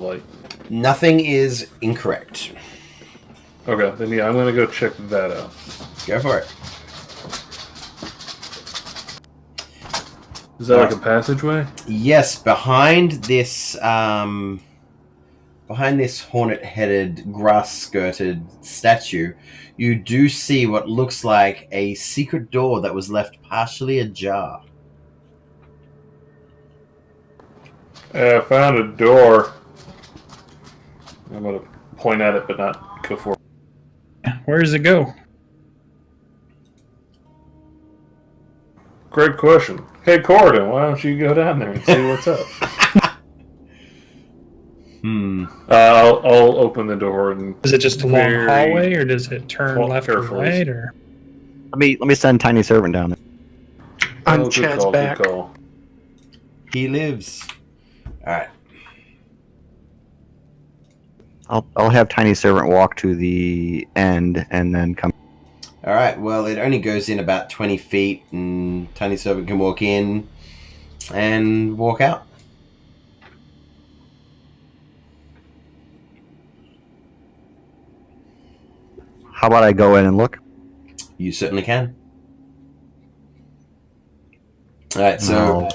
Like, Nothing is incorrect. okay, then yeah, I'm gonna go check that out. Go for it. Is that like a passageway? Yes, behind this hornet-headed, grass-skirted statue, you do see what looks like a secret door that was left partially ajar. I found a door. I'm gonna point at it, but not go for it. Where does it go? Great question. Hey, Corden, why don't you go down there and see what's up? I'll open the door and. Is it just a long hallway, or does it turn left or right? Or let me send Tiny Servant down there. On Chad's back. He lives. All right. I'll have Tiny Servant walk to the end and then come. All right. Well, it only goes in about 20 feet, and Tiny Servant can walk in and walk out. How about I go in and look? You certainly can. All right. So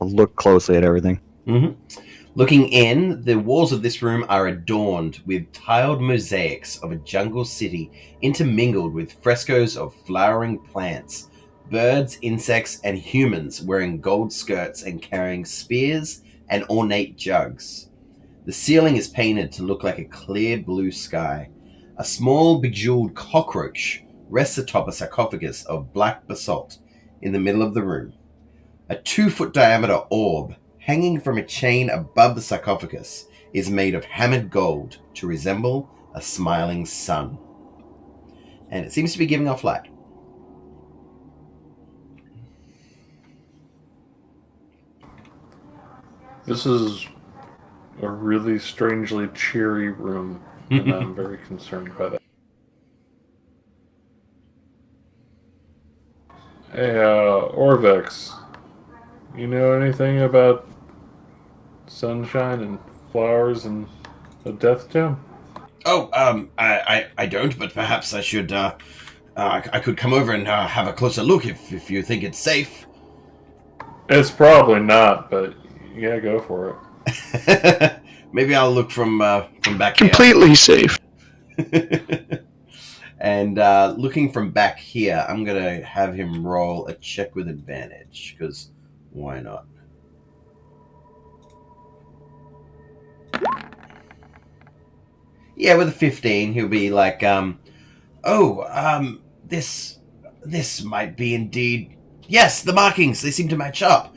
I'll look closely at everything. Mm-hmm. Looking in, the walls of this room are adorned with tiled mosaics of a jungle city intermingled with frescoes of flowering plants, birds, insects, and humans wearing gold skirts and carrying spears and ornate jugs. The ceiling is painted to look like a clear blue sky. A small bejeweled cockroach rests atop a sarcophagus of black basalt in the middle of the room. A 2-foot diameter orb hanging from a chain above the sarcophagus is made of hammered gold to resemble a smiling sun. And it seems to be giving off light. This is a really strangely cheery room, and I'm very concerned by that. Hey, Orvex, you know anything about sunshine and flowers and a death tomb? Oh, I don't, but perhaps I should, I could come over and have a closer look if you think it's safe. It's probably not, but yeah, go for it. Maybe I'll look from back Completely safe. And looking from back here, I'm going to have him roll a check with advantage, because why not? Yeah, with a 15, he'll be like, this might be indeed... Yes, the markings, they seem to match up.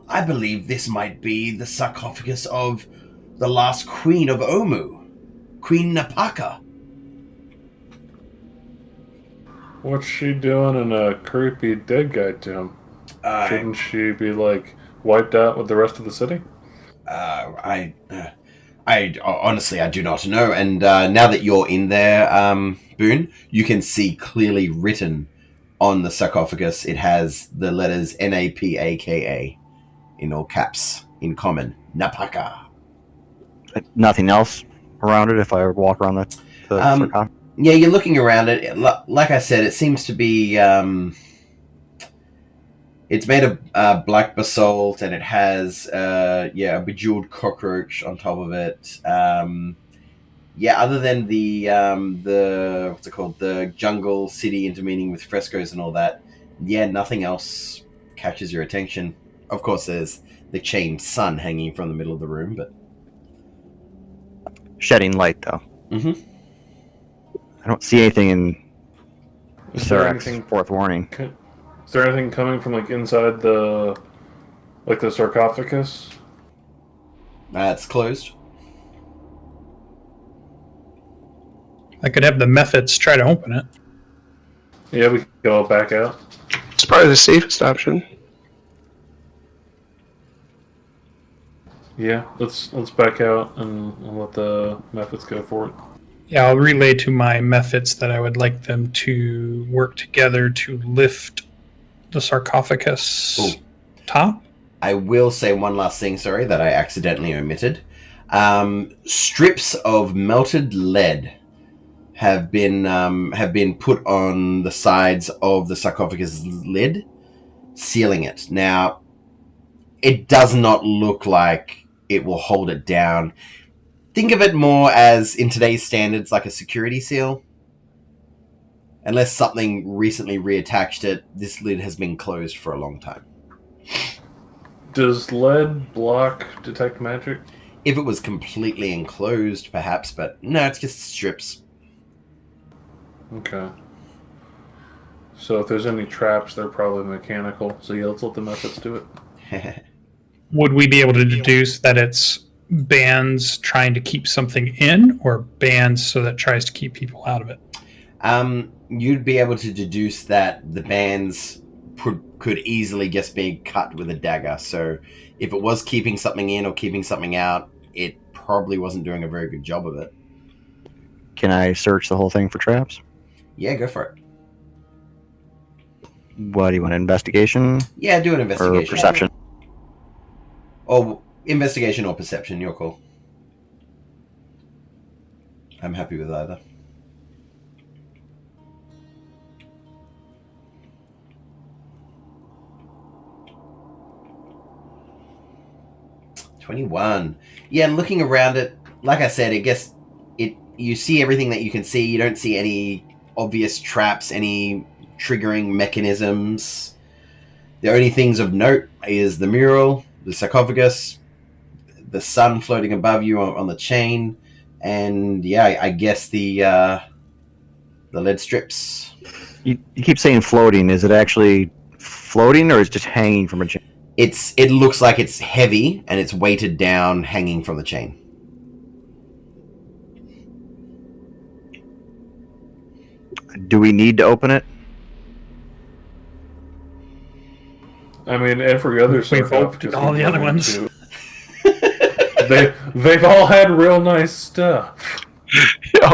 I believe this might be the sarcophagus of the last queen of Omu, Queen Napaka. What's she doing in a creepy dead guy tomb? Shouldn't she be, like, wiped out with the rest of the city? I honestly, I do not know. And now that you're in there, Boone, you can see clearly written on the sarcophagus, it has the letters Napaka in all caps, in common. Napaka. Nothing else around it if I walk around the sarcophagus? Yeah, you're looking around it. Like I said, it seems to be... it's made of black basalt, and it has a bejeweled cockroach on top of it. Other than the what's it called, the jungle city intervening with frescoes and all that, nothing else catches your attention. Of course, there's the chained sun hanging from the middle of the room, but shedding light though. Mm-hmm. I don't see anything in Sarek's fourth warning. Is there anything coming from like inside the sarcophagus? It's closed. I could have the methods try to open it. Yeah, we could go back out. It's probably the safest option. Yeah, let's back out and let the methods go for it. Yeah, I'll relay to my methods that I would like them to work together to lift the sarcophagus top. I will say one last thing, sorry, that I accidentally omitted. Strips of melted lead have been put on the sides of the sarcophagus lid, sealing it. Now, it does not look like it will hold it down. Think of it more as, in today's standards, like a security seal. Unless something recently reattached it, this lid has been closed for a long time. Does lead block detect magic? If it was completely enclosed, perhaps, but no, it's just strips. Okay. So if there's any traps, they're probably mechanical. So yeah, let's let the methods do it. Would we be able to deduce that it's bands trying to keep something in, or bands so that tries to keep people out of it? You'd be able to deduce that the bands could easily just be cut with a dagger. So if it was keeping something in or keeping something out, it probably wasn't doing a very good job of it. Can I search the whole thing for traps? Yeah, go for it. What do you want? Investigation? Yeah, do an investigation. Or perception? Or investigation or perception, your call. I'm happy with either. $21. Yeah, looking around it, like I said, I guess you see everything that you can see. You don't see any obvious traps, any triggering mechanisms. The only things of note is the mural, the sarcophagus, the sun floating above you on the chain, and yeah, I guess the lead strips. You keep saying floating. Is it actually floating, or is it just hanging from a chain? It looks like it's heavy and it's weighted down, hanging from the chain. Do we need to open it? I mean, every other sarcophagus. All the other ones. They've all had real nice stuff. Yep.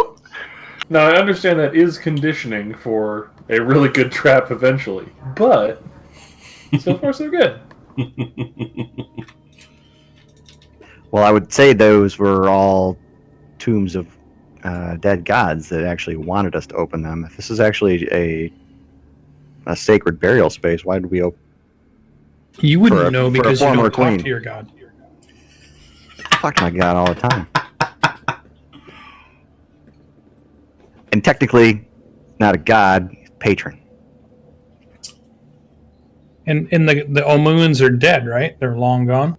Now, I understand that is conditioning for a really good trap eventually, but so far so good. Well, I would say those were all tombs of dead gods that actually wanted us to open them. If this is actually a sacred burial space, why did we open? You wouldn't know because you don't queen. talk to your god. I talk to my god all the time. And technically, not a god, patron. And the Omuans are dead, right? They're long gone.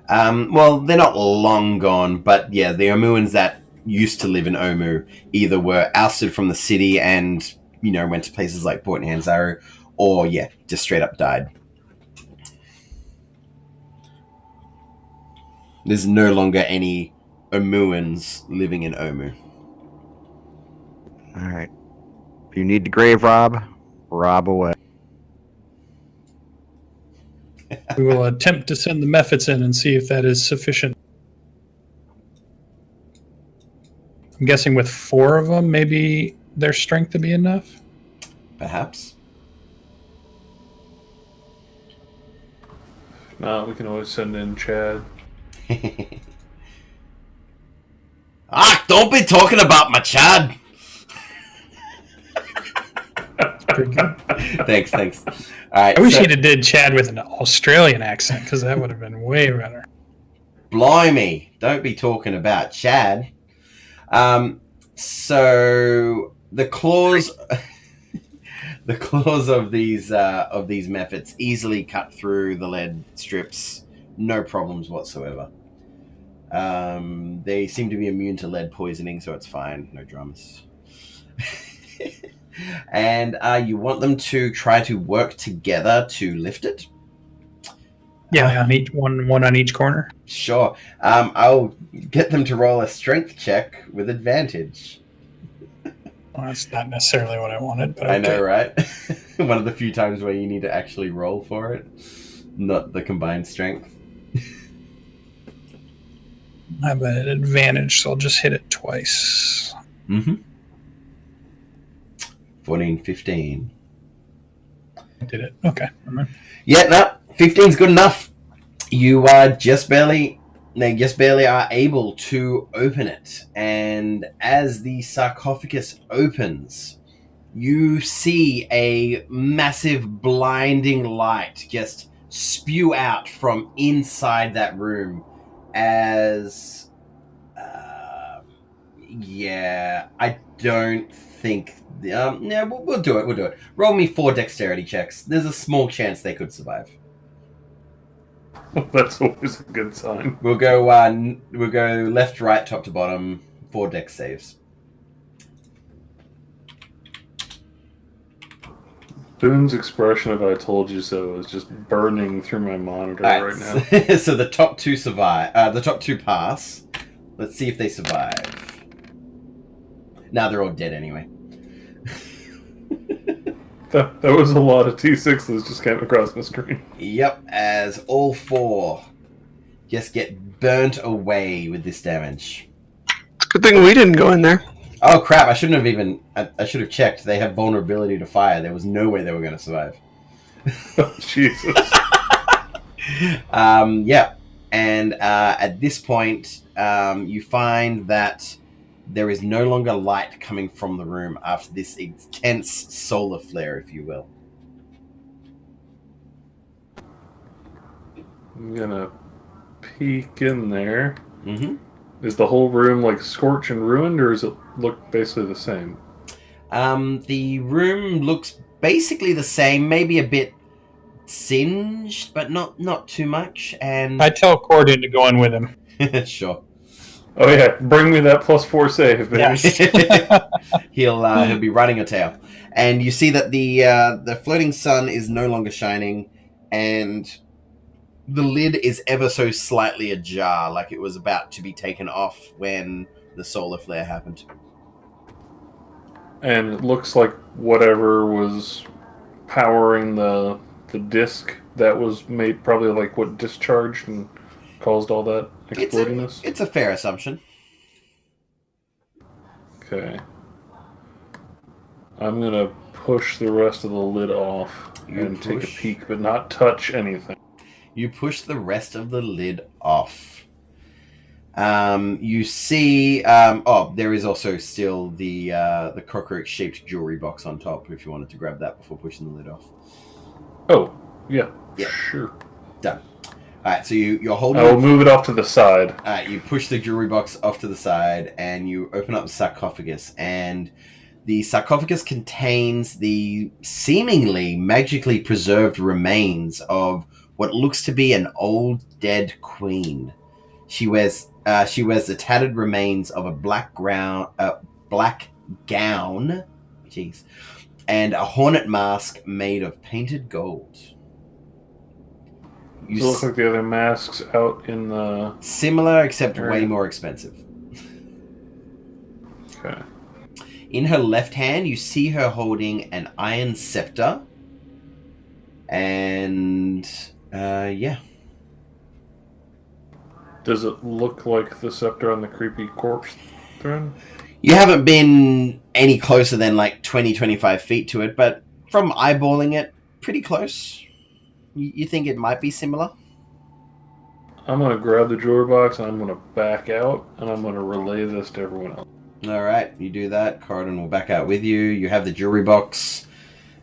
Well, they're not long gone, but yeah, the Omuans that used to live in Omu either were ousted from the city and, went to places like Port Nyanzaru, or yeah, just straight up died. There's no longer any Omuans living in Omu. All right. If you need to grave rob away. We will attempt to send the Mephits in and see if that is sufficient. I'm guessing with 4 of them, maybe their strength to be enough? Perhaps. No, we can always send in Chad. Don't be talking about my Chad. Pretty good. Thanks. All right. I wish he'd have did Chad with an Australian accent, because that would have been way better. Blimey, don't be talking about Chad. So the claws, of these Mephits easily cut through the lead strips, no problems whatsoever. They seem to be immune to lead poisoning, so it's fine, no dramas. And you want them to try to work together to lift it? Yeah, on each one on each corner. Sure. I'll get them to roll a strength check with advantage. Well, that's not necessarily what I wanted, but okay. I know, right? One of the few times where you need to actually roll for it, not the combined strength. I have an advantage, so I'll just hit it twice. 14, 15. I did it. Okay. Yeah, no, 15's good enough. You just barely They just barely are able to open it. And as the sarcophagus opens, you see a massive blinding light just spew out from inside that room as... I don't think... we'll do it. Roll me 4 dexterity checks. There's a small chance they could survive. That's always a good sign. We'll go left, right, top to bottom, 4 dex saves. Boone's expression of "I told you so" is just burning through my monitor right now. So the top 2 survive. The top 2 pass. Let's see if they survive. Now they're all dead anyway. That was a lot of T6s just came across my screen. Yep, as all 4 just get burnt away with this damage. It's a good thing we didn't go in there. Oh crap, I shouldn't have even... I should have checked. They have vulnerability to fire. There was no way they were going to survive. Jesus. Yeah. And at this point, you find that there is no longer light coming from the room after this intense solar flare, if you will. I'm gonna peek in there. Mm-hmm. Is the whole room like scorched and ruined, or does it look basically the same? The room looks basically the same, maybe a bit singed, but not too much. And I tell Corden to go in with him. sure. Oh yeah, bring me that +4 save, baby. Yeah. He'll be riding a tail, and you see that the floating sun is no longer shining, and the lid is ever so slightly ajar, like it was about to be taken off when the solar flare happened. And it looks like whatever was powering the disc that was made probably like what discharged and caused all that explodiness. It's a fair assumption. Okay. I'm gonna push the rest of the lid off and take a peek, but not touch anything. You push the rest of the lid off. You see... there is also still the cockroach-shaped jewelry box on top, if you wanted to grab that before pushing the lid off. Oh, yeah. Yeah. Sure. Done. Alright, so you're holding... I will move it off to the side. Alright, you push the jewelry box off to the side, and you open up the sarcophagus, and the sarcophagus contains the seemingly magically preserved remains of what looks to be an old dead queen. She wears the tattered remains of a black gown, jeez, and a hornet mask made of painted gold. Does it look like the other masks out in the... Similar, except way more expensive. Okay. In her left hand, you see her holding an iron scepter. And, yeah. Does it look like the scepter on the creepy corpse throne? You haven't been any closer than like 20-25 feet to it, but from eyeballing it, pretty close. You think it might be similar? I'm going to grab the jewelry box and I'm going to back out and I'm going to relay this to everyone else. Alright, you do that. Corridon will back out with you. You have the jewelry box.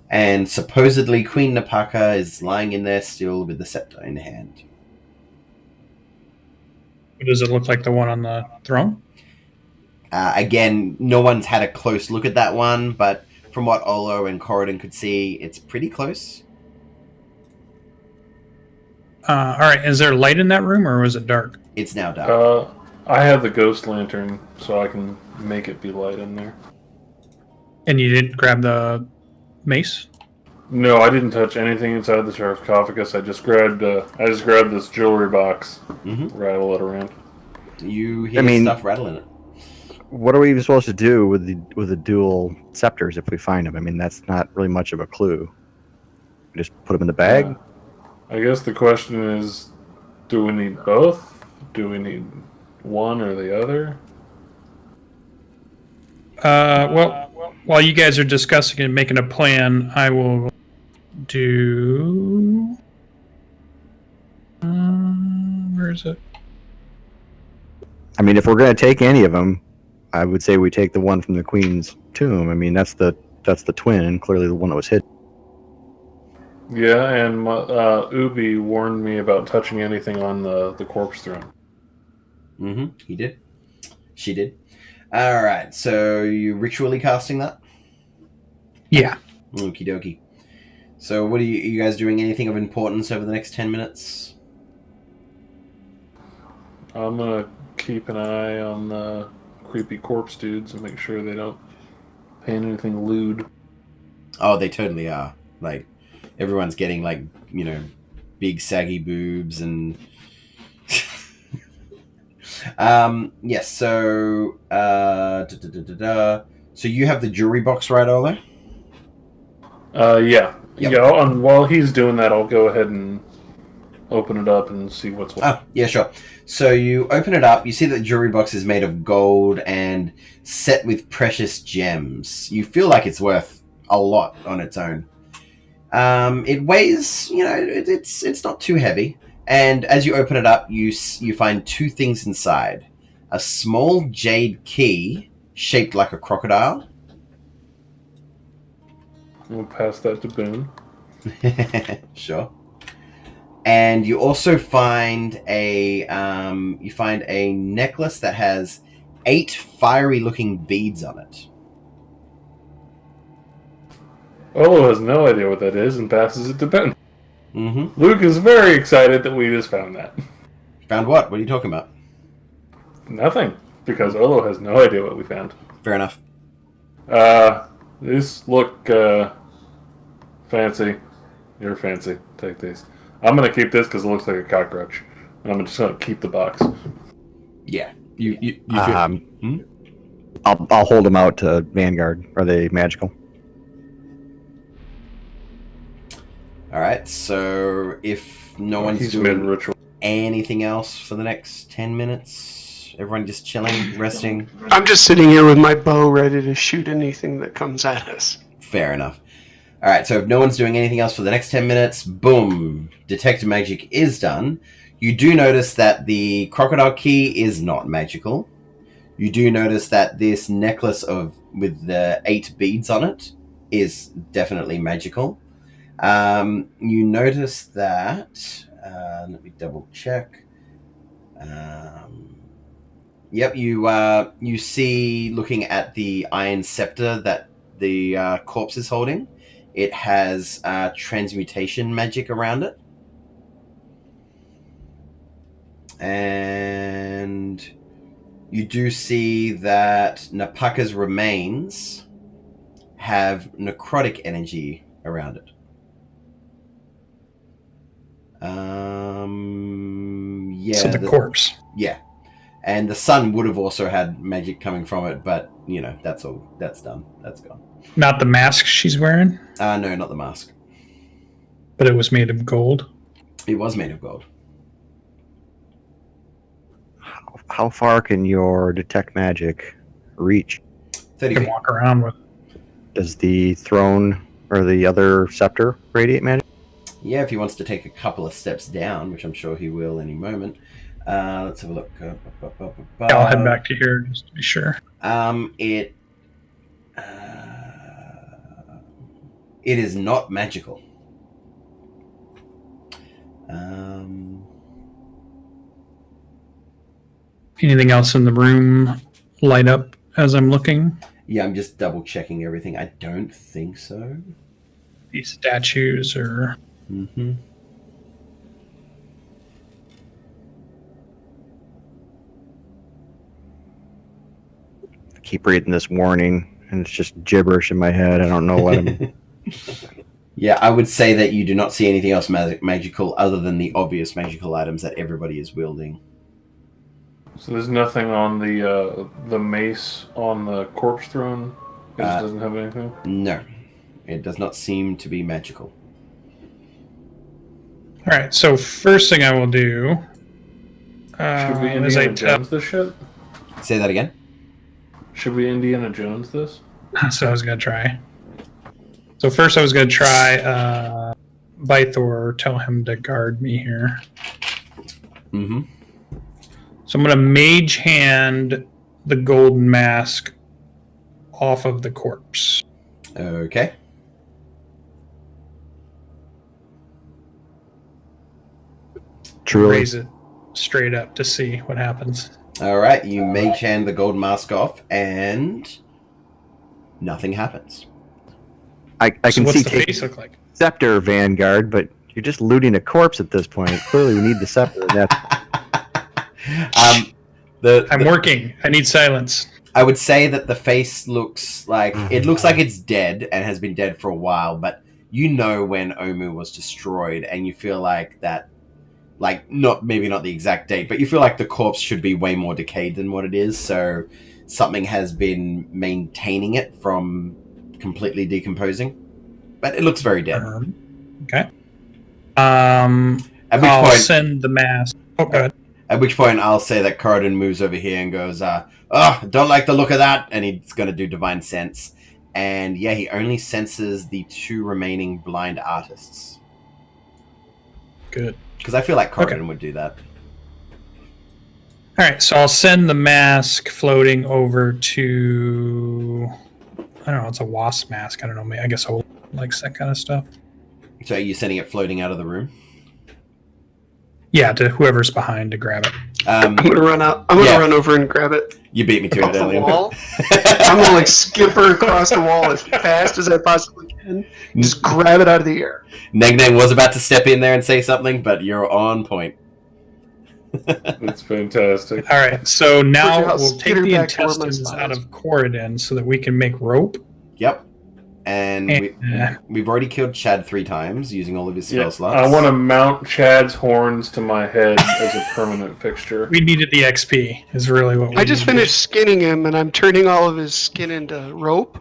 And supposedly Queen Napaka is lying in there still with the scepter in hand. Does it look like the one on the throne? Again, no one's had a close look at that one, but from what Olo and Corridon could see, it's pretty close. All right. Is there light in that room, or was it dark? It's now dark. I have the ghost lantern, so I can make it be light in there. And you didn't grab the mace? No, I didn't touch anything inside the sarcophagus. I just grabbed this jewelry box, rattle it around. You hear stuff rattling it. What are we even supposed to do with the dual scepters if we find them? I mean, that's not really much of a clue. We just put them in the bag? I guess the question is, do we need both? Do we need one or the other? Well, while you guys are discussing and making a plan, I will do... where is it? I mean, if we're going to take any of them, I would say we take the one from the Queen's tomb. I mean, that's the twin, and clearly the one that was hidden. Yeah, and Ubi warned me about touching anything on the corpse throne. Mm-hmm. He did. She did. All right. So you ritually casting that? Yeah. Okie dokie. So what are you guys doing? Anything of importance over the next 10 minutes? I'm gonna keep an eye on the creepy corpse dudes and make sure they don't paint anything lewd. Oh, they totally are. Like, everyone's getting, like, you know, big saggy boobs and... yes, so... So you have the jewelry box, right, Ola? Yeah. Yep. Yeah, and while he's doing that, I'll go ahead and open it up and see what's what. Ah, yeah, sure. So you open it up, you see that the jewelry box is made of gold and set with precious gems. You feel like it's worth a lot on its own. It weighs, you know, it's not too heavy. And as you open it up, you find two things inside. A small jade key shaped like a crocodile. We'll pass that to Boone. Sure. And you also find a necklace that has 8 fiery-looking beads on it. Olo has no idea what that is and passes it to Ben. Mm-hmm. Luke is very excited that we just found that. Found what? What are you talking about? Nothing, because Olo has no idea what we found. Fair enough. These look fancy. You're fancy. Take these. I'm gonna keep this because it looks like a cockroach, and I'm just gonna keep the box. Yeah. You feel... I'll hold them out to Vanguard. Are they magical? All right. So if no one's He's doing mid-ritual. anything else for the next 10 minutes, everyone just chilling, resting. I'm just sitting here with my bow ready to shoot anything that comes at us. Fair enough. All right, so if no one's doing anything else for the next 10 minutes, boom, detect magic is done. You do notice that the crocodile key is not magical. You do notice that this necklace with the 8 beads on it is definitely magical. You notice that... let me double check. Yep, you see, looking at the iron scepter that the corpse is holding, it has transmutation magic around it. And you do see that Napaka's remains have necrotic energy around it. Yeah. So the corpse. Yeah. And the sun would have also had magic coming from it, but, you know, that's all. That's done. That's gone. Not the mask she's wearing, No, not the mask. but it was made of gold. It was made of gold. How far can your detect magic reach? 30 You can feet. walk around with. Does the throne or the other scepter radiate magic? Yeah, if he wants to take a couple of steps down, which I'm sure he will any moment. Let's have a look. I'll head back to here just to be sure. It is not magical. Anything else in the room light up as I'm looking? Yeah, I'm just double checking everything. I don't think so. These statues or... Mm-hmm. I keep reading this warning, and it's just gibberish in my head. I don't know what I'm... Yeah, I would say that you do not see anything else magical other than the obvious magical items that everybody is wielding. So there's nothing on the mace on the corpse throne? It just doesn't have anything? No. It does not seem to be magical. All right, so first thing I will do... Should we is I Indiana Jones this shit? Say that again? Should we Indiana Jones this? So I was going to try. So first I was going to try Bythor, tell him to guard me here. Mm-hmm. So I'm going to mage hand the golden mask off of the corpse. Okay. Truly. Raise it straight up to see what happens. All right. You mage hand the gold mask off, and nothing happens. I So can what's see the taking face look like? scepter, Vanguard, but you're just looting a corpse at this point. Clearly, we need the scepter. I'm working. I need silence. I would say that the face looks like it's dead and has been dead for a while, but you know when Omu was destroyed, and you feel like that, like maybe not the exact date, but you feel like the corpse should be way more decayed than what it is. So something has been maintaining it from completely decomposing, but it looks very dead. Okay. At which I'll point, send the mask. Oh, go ahead. At which point, I'll say that Corridon moves over here and goes, don't like the look of that. And he's going to do Divine Sense. And yeah, he only senses the 2 remaining blind artists. Good. Because I feel like Corridon would do that. All right, so I'll send the mask floating over to... I don't know, it's a wasp mask. I don't know. I guess I'll likes that kind of stuff. So are you sending it floating out of the room? Yeah, to whoever's behind to grab it. I'm gonna run out. I'm gonna run over and grab it. You beat me to Off it the earlier. wall. I'm gonna like skipper across the wall as fast as I possibly can. Just grab it out of the air. Neg was about to step in there and say something, but you're on point. That's fantastic. All right, so now I'll we'll take skitter the back to where my intestines spot out is. of Corridon so that we can make rope. Yep. And And- we've already killed Chad 3 times using all of his spell Yeah, slots. I want to mount Chad's horns to my head as a permanent fixture. We needed the XP, is really what we I just needed. finished skinning him, and I'm turning all of his skin into rope,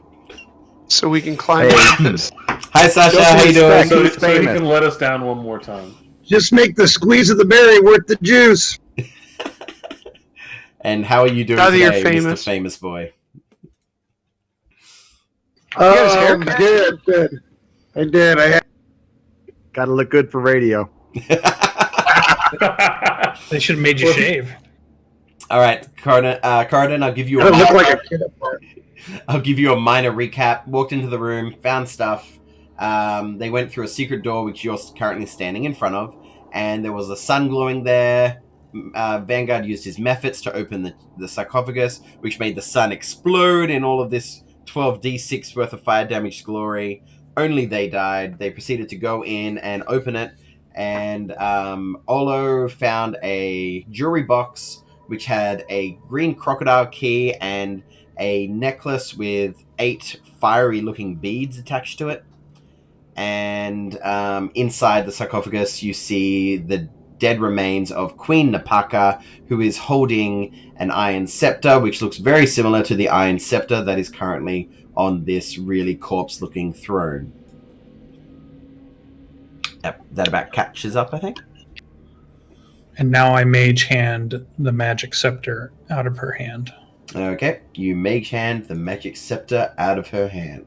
so we can climb Hey. up this. Hi, Sasha. Don't How you doing? respect- So, He's so he famous. can let us down one more time. Just make the squeeze of the berry worth the juice. And how are you doing Now that you're today, famous. Mr. Famous Boy? got his Oh, haircut? good. I did. I had Gotta look good for radio. They should have made you shave. All right, Cardin, I'll give you I look like a kid up there. I'll give you a minor recap. Walked into the room, found stuff. They went through a secret door, which you're currently standing in front of, and there was a sun glowing there. Vanguard used his methods to open the sarcophagus, which made the sun explode in all of this 12d6 worth of fire damage glory. Only they died. They proceeded to go in and open it, and Olo found a jewelry box which had a green crocodile key and a necklace with 8 fiery looking beads attached to it. And inside the sarcophagus you see the dead remains of Queen Napaka, who is holding an iron scepter, which looks very similar to the iron scepter that is currently on this really corpse-looking throne. That about catches up, I think. And now I mage hand the magic scepter out of her hand. Okay, you mage hand the magic scepter out of her hand.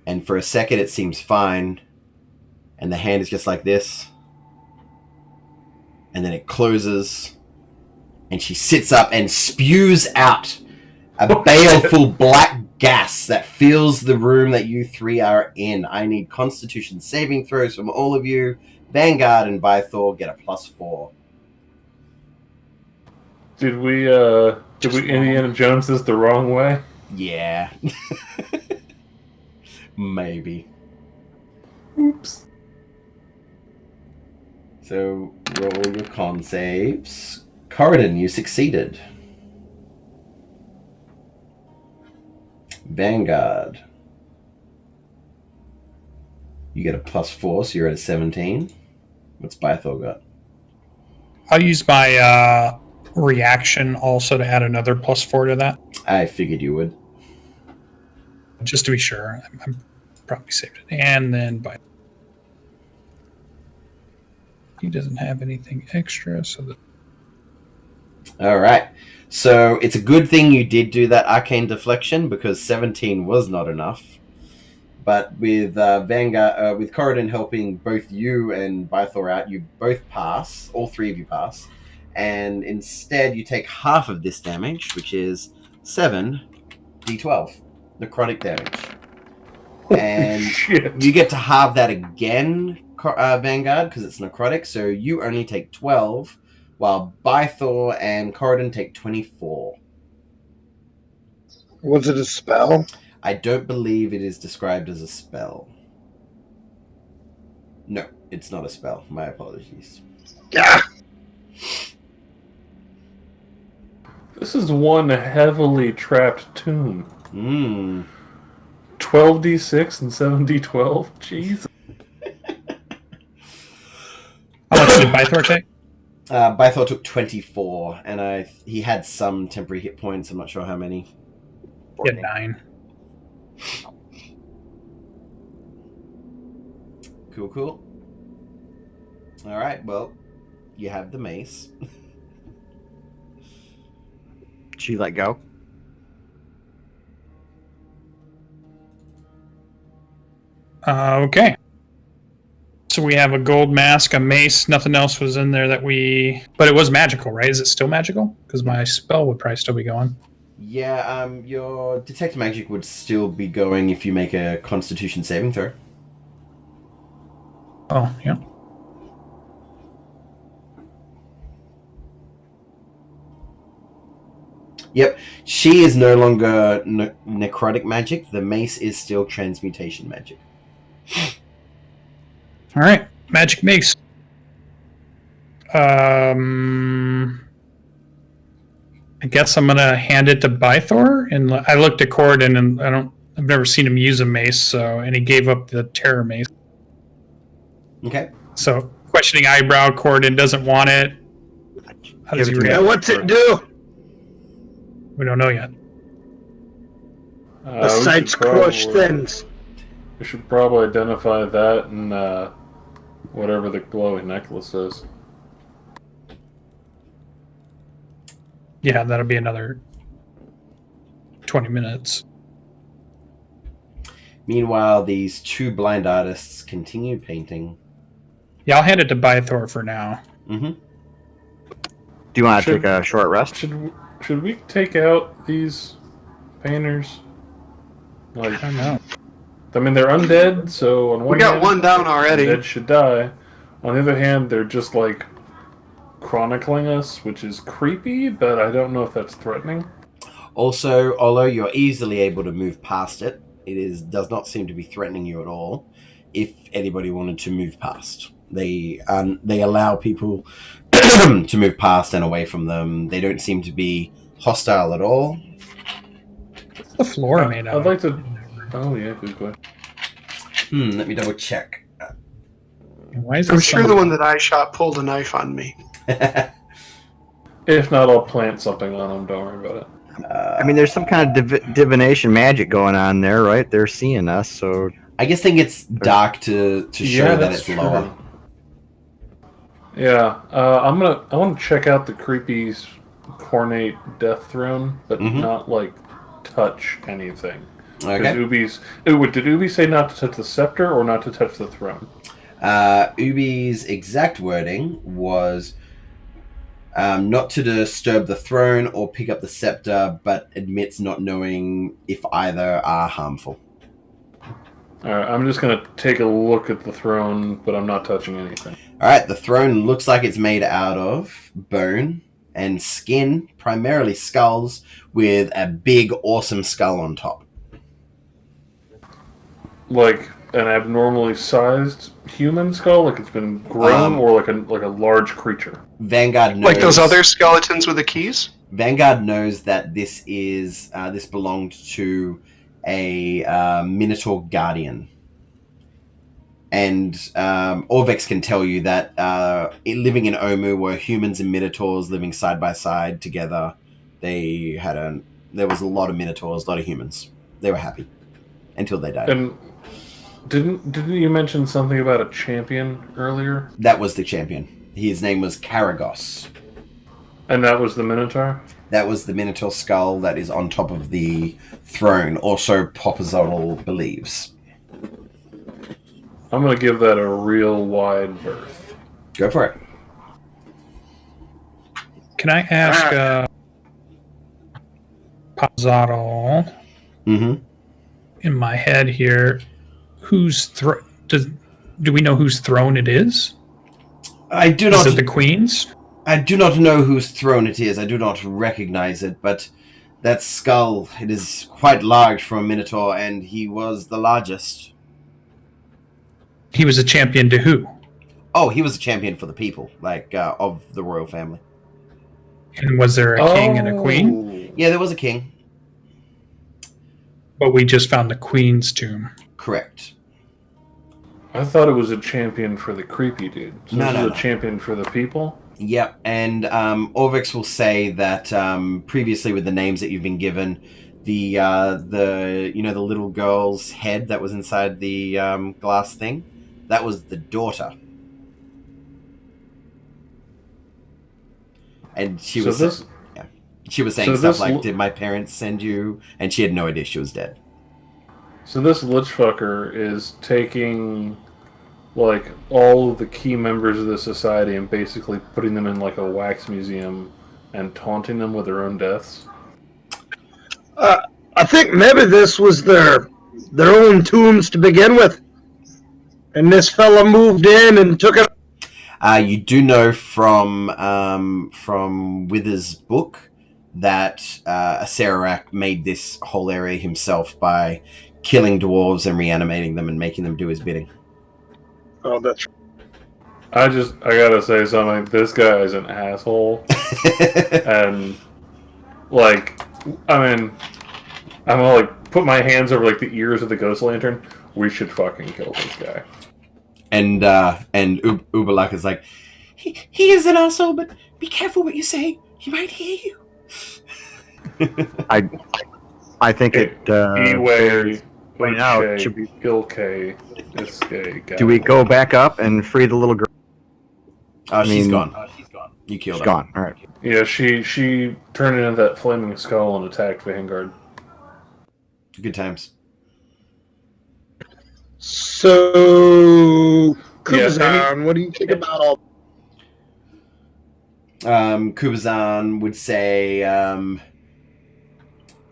And for a second it seems fine, and the hand is just like this, and then it closes, and she sits up and spews out a baleful black gas that fills the room that you 3 are in. I need Constitution saving throws from all of you. Vanguard and Bythor get a +4. Did we Indiana Jones this the wrong way? Yeah. Maybe. Oops. So, roll your con saves. Corridon, you succeeded. Vanguard. You get a +4, so you're at a 17. What's Bythor got? I'll use my reaction also to add another +4 to that, I figured you would. just to be sure. I'm probably saved it. And then by he doesn't have anything extra, so that Alright. So, it's a good thing you did do that arcane deflection, because 17 was not enough. But with Vanguard, with Corridon helping both you and Bythor out, you both pass. All three of you pass, and instead you take half of this damage, which is 7d12 necrotic damage. And Shit. you get to halve that again, Vanguard, because it's necrotic. So you only take 12, while Bythor and Corridon take 24. Was it a spell? I don't believe it is described as a spell. No, it's not a spell. My apologies. Yeah. This is one heavily trapped tomb. 12d6 and 7d12? Jeez. How much did Bythor take? Bythor took 24, and he had some temporary hit points. I'm not sure how many. He had 9. Cool. All right, well, you have the mace. Did she let go? Okay. So we have a gold mask, a mace. Nothing else was in there that we... But it was magical, right? Is it still magical? Because my spell would probably still be going. Yeah, your detect magic would still be going if you make a Constitution saving throw. Oh, yeah. Yep, she is no longer necrotic magic. The mace is still transmutation magic. All right. Magic mace. I guess I'm gonna hand it to Bythor, and I looked at Corridon, and I've never seen him use a mace, and he gave up the terror mace. Okay. So questioning eyebrow, Corridon doesn't want it. How does he Give it to me. Yeah, react? what's it do? We don't know yet. The sights crush things. We should probably identify that and whatever the glowing necklace is. Yeah, that'll be another 20 minutes. Meanwhile, these two blind artists continue painting. Yeah, I'll hand it to Bythor for now. Mm-hmm. Do you want to Should- take a short rest? Should we take out these painters? Like, I don't know. I mean, they're undead, so on one We got hand, one down already. Undead should die. On the other hand, they're just like chronicling us, which is creepy, but I don't know if that's threatening. Also, although you're easily able to move past it, does not seem to be threatening you at all. If anybody wanted to move past, they allow people to move past and away from them. They don't seem to be hostile at all. What's the floor made out I'd of? like to. Oh yeah, good question. Let me double check. Why is I'm this sure so- the one that I shot pulled a knife on me. If not, I'll plant something on them. Don't worry about it. I mean, there's some kind of divination magic going on there, right? They're seeing us, so I guess think it's dark to show that it's lower. Yeah, I want to check out the creepy cornate death throne, but Mhm. not like touch anything. Okay. Did Ubi say not to touch the scepter or not to touch the throne? Ubi's exact wording was not to disturb the throne or pick up the scepter, but admits not knowing if either are harmful. Alright, I'm just gonna take a look at the throne, but I'm not touching anything. Alright, the throne looks like it's made out of bone and skin, primarily skulls, with a big, awesome skull on top. Like an abnormally sized human skull, like it's been grown, or like a large creature. Vanguard knows, Like those other skeletons with the keys? Vanguard knows that this belonged to a Minotaur Guardian. And Orvex can tell you that living in Omu were humans and Minotaurs living side by side together. There was a lot of Minotaurs, a lot of humans. They were happy until they died. And didn't you mention something about a champion earlier? That was the champion. His name was Karagos. And that was the Minotaur? That was the Minotaur skull that is on top of the throne. Also, Popazotl believes. I'm gonna give that a real wide berth. Go for it. Can I ask Pazzato Mm-hmm. in my head here, do we know whose throne it is? I do Is not. it the Queen's? I do not know whose throne it is. I do not recognize it, but that skull, it is quite large for a Minotaur, and he was the largest. He was a champion to who? Oh, he was a champion for the people, like, of the royal family. And was there a king and a queen? Yeah, there was a king. But we just found the Queen's tomb. Correct. I thought it was a champion for the creepy dude. So No, this no, is no. a champion for the people? Yep, and Orvix will say that previously with the names that you've been given, the little girl's head that was inside the glass thing, that was the daughter. And she was saying stuff like, "Did my parents send you?" And she had no idea she was dead. So this lich fucker is taking like all of the key members of the society and basically putting them in like a wax museum and taunting them with their own deaths. I think maybe this was their own tombs to begin with, and this fella moved in and took it. You do know from Wither's book that Acererak made this whole area himself by killing dwarves and reanimating them and making them do his bidding. Oh, that's. I gotta say something. This guy is an asshole, and like, I mean, I'm gonna like put my hands over like the ears of the ghost lantern. We should fucking kill this guy. And Uberlak is like, he is an asshole, but be careful what you say. He might hear you. I think Iwe, point out, should we- Ilke, Iske. do we go back up and free the little girl? Oh, she's mean- gone. You killed She's her. gone. All right. Yeah, she turned into that flaming skull and attacked Vanguard. Good times. So, Kuzan, what do you think about all? Kubazan would say,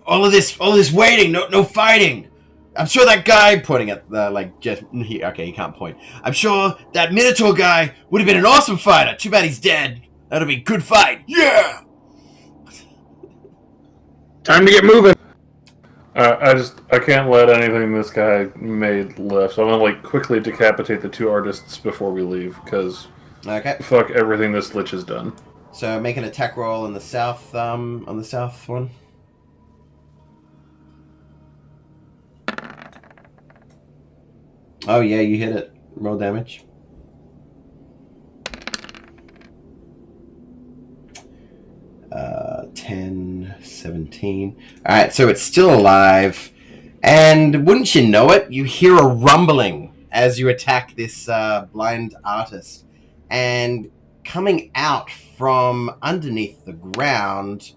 all of this waiting, no fighting. I'm sure that guy, pointing at he can't point. I'm sure that Minotaur guy would have been an awesome fighter. Too bad he's dead. That'll be a good fight. Yeah. Time to get moving. I can't let anything this guy made live, so I'm gonna like quickly decapitate the two artists before we leave, because Okay. fuck everything this lich has done. So make an attack roll on the south one. Oh yeah, you hit it. Roll damage. Uh, 10, 17. Alright, so it's still alive. And wouldn't you know it, you hear a rumbling as you attack this blind artist. And coming out from underneath the ground...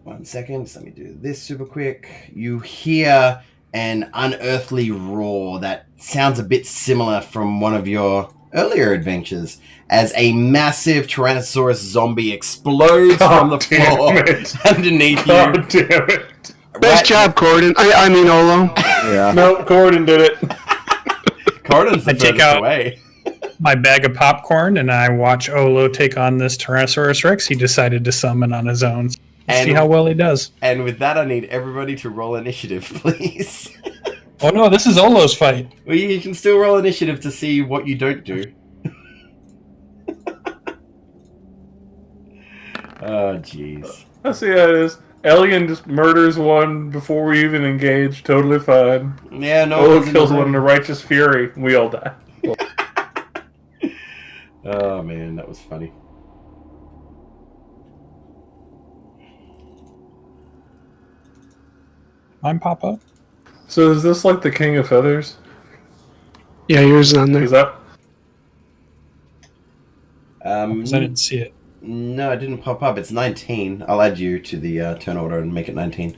One second, let me do this super quick. You hear an unearthly roar that sounds a bit similar from one of your earlier adventures as a massive Tyrannosaurus zombie explodes from the floor underneath God you. damn it! Best job, Corden. I mean, Olo. Yeah. Nope, Gordon did it. Cordon's the I take furthest out- away. My bag of popcorn, and I watch Olo take on this Tyrannosaurus Rex he decided to summon on his own. And- See how well he does. And with that, I need everybody to roll initiative, please. Oh no, this is Olo's fight. Well, you can still roll initiative to see what you don't do. Oh, jeez. I see how it is. Alien just murders one before we even engage. Totally fine. Yeah, no. Olo one's in kills the one in room. a righteous fury. We all die. Oh, man, that was funny. Mine pop up? So is this like the King of Feathers? Yeah, yours is on there. Is that? Because I didn't see it. No, it didn't pop up. It's 19. I'll add you to the turn order and make it 19.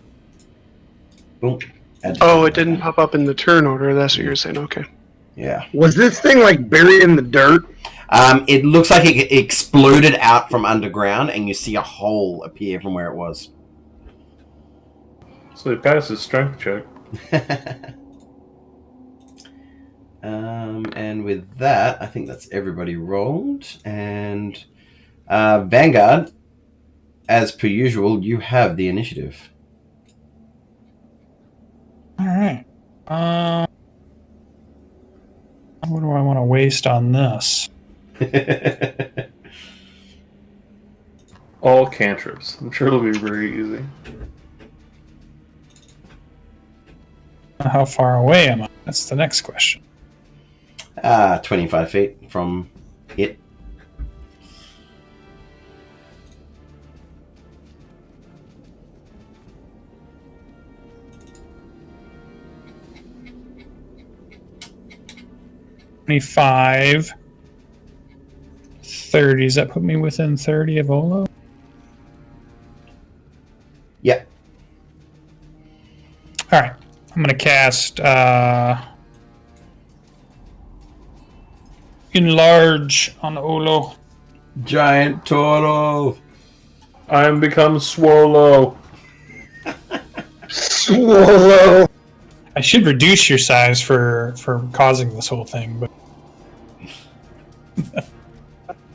Boom. Oh, it didn't pop up in the turn order. That's what you're saying. Okay. Yeah. Was this thing like buried in the dirt? It looks like it exploded out from underground, and you see a hole appear from where it was. So he passed his strength check. And with that, I think that's everybody rolled. And Vanguard, as per usual, you have the initiative. All right. What do I want to waste on this? All cantrips. I'm sure it'll be very easy. How far away am I? That's the next question. 25 feet from it. $25, 30. Does that put me within 30 of Olo? Yeah. All right. I'm going to cast Enlarge on Olo. Giant turtle. I am become Swallow. Swallow. I should reduce your size for causing this whole thing, but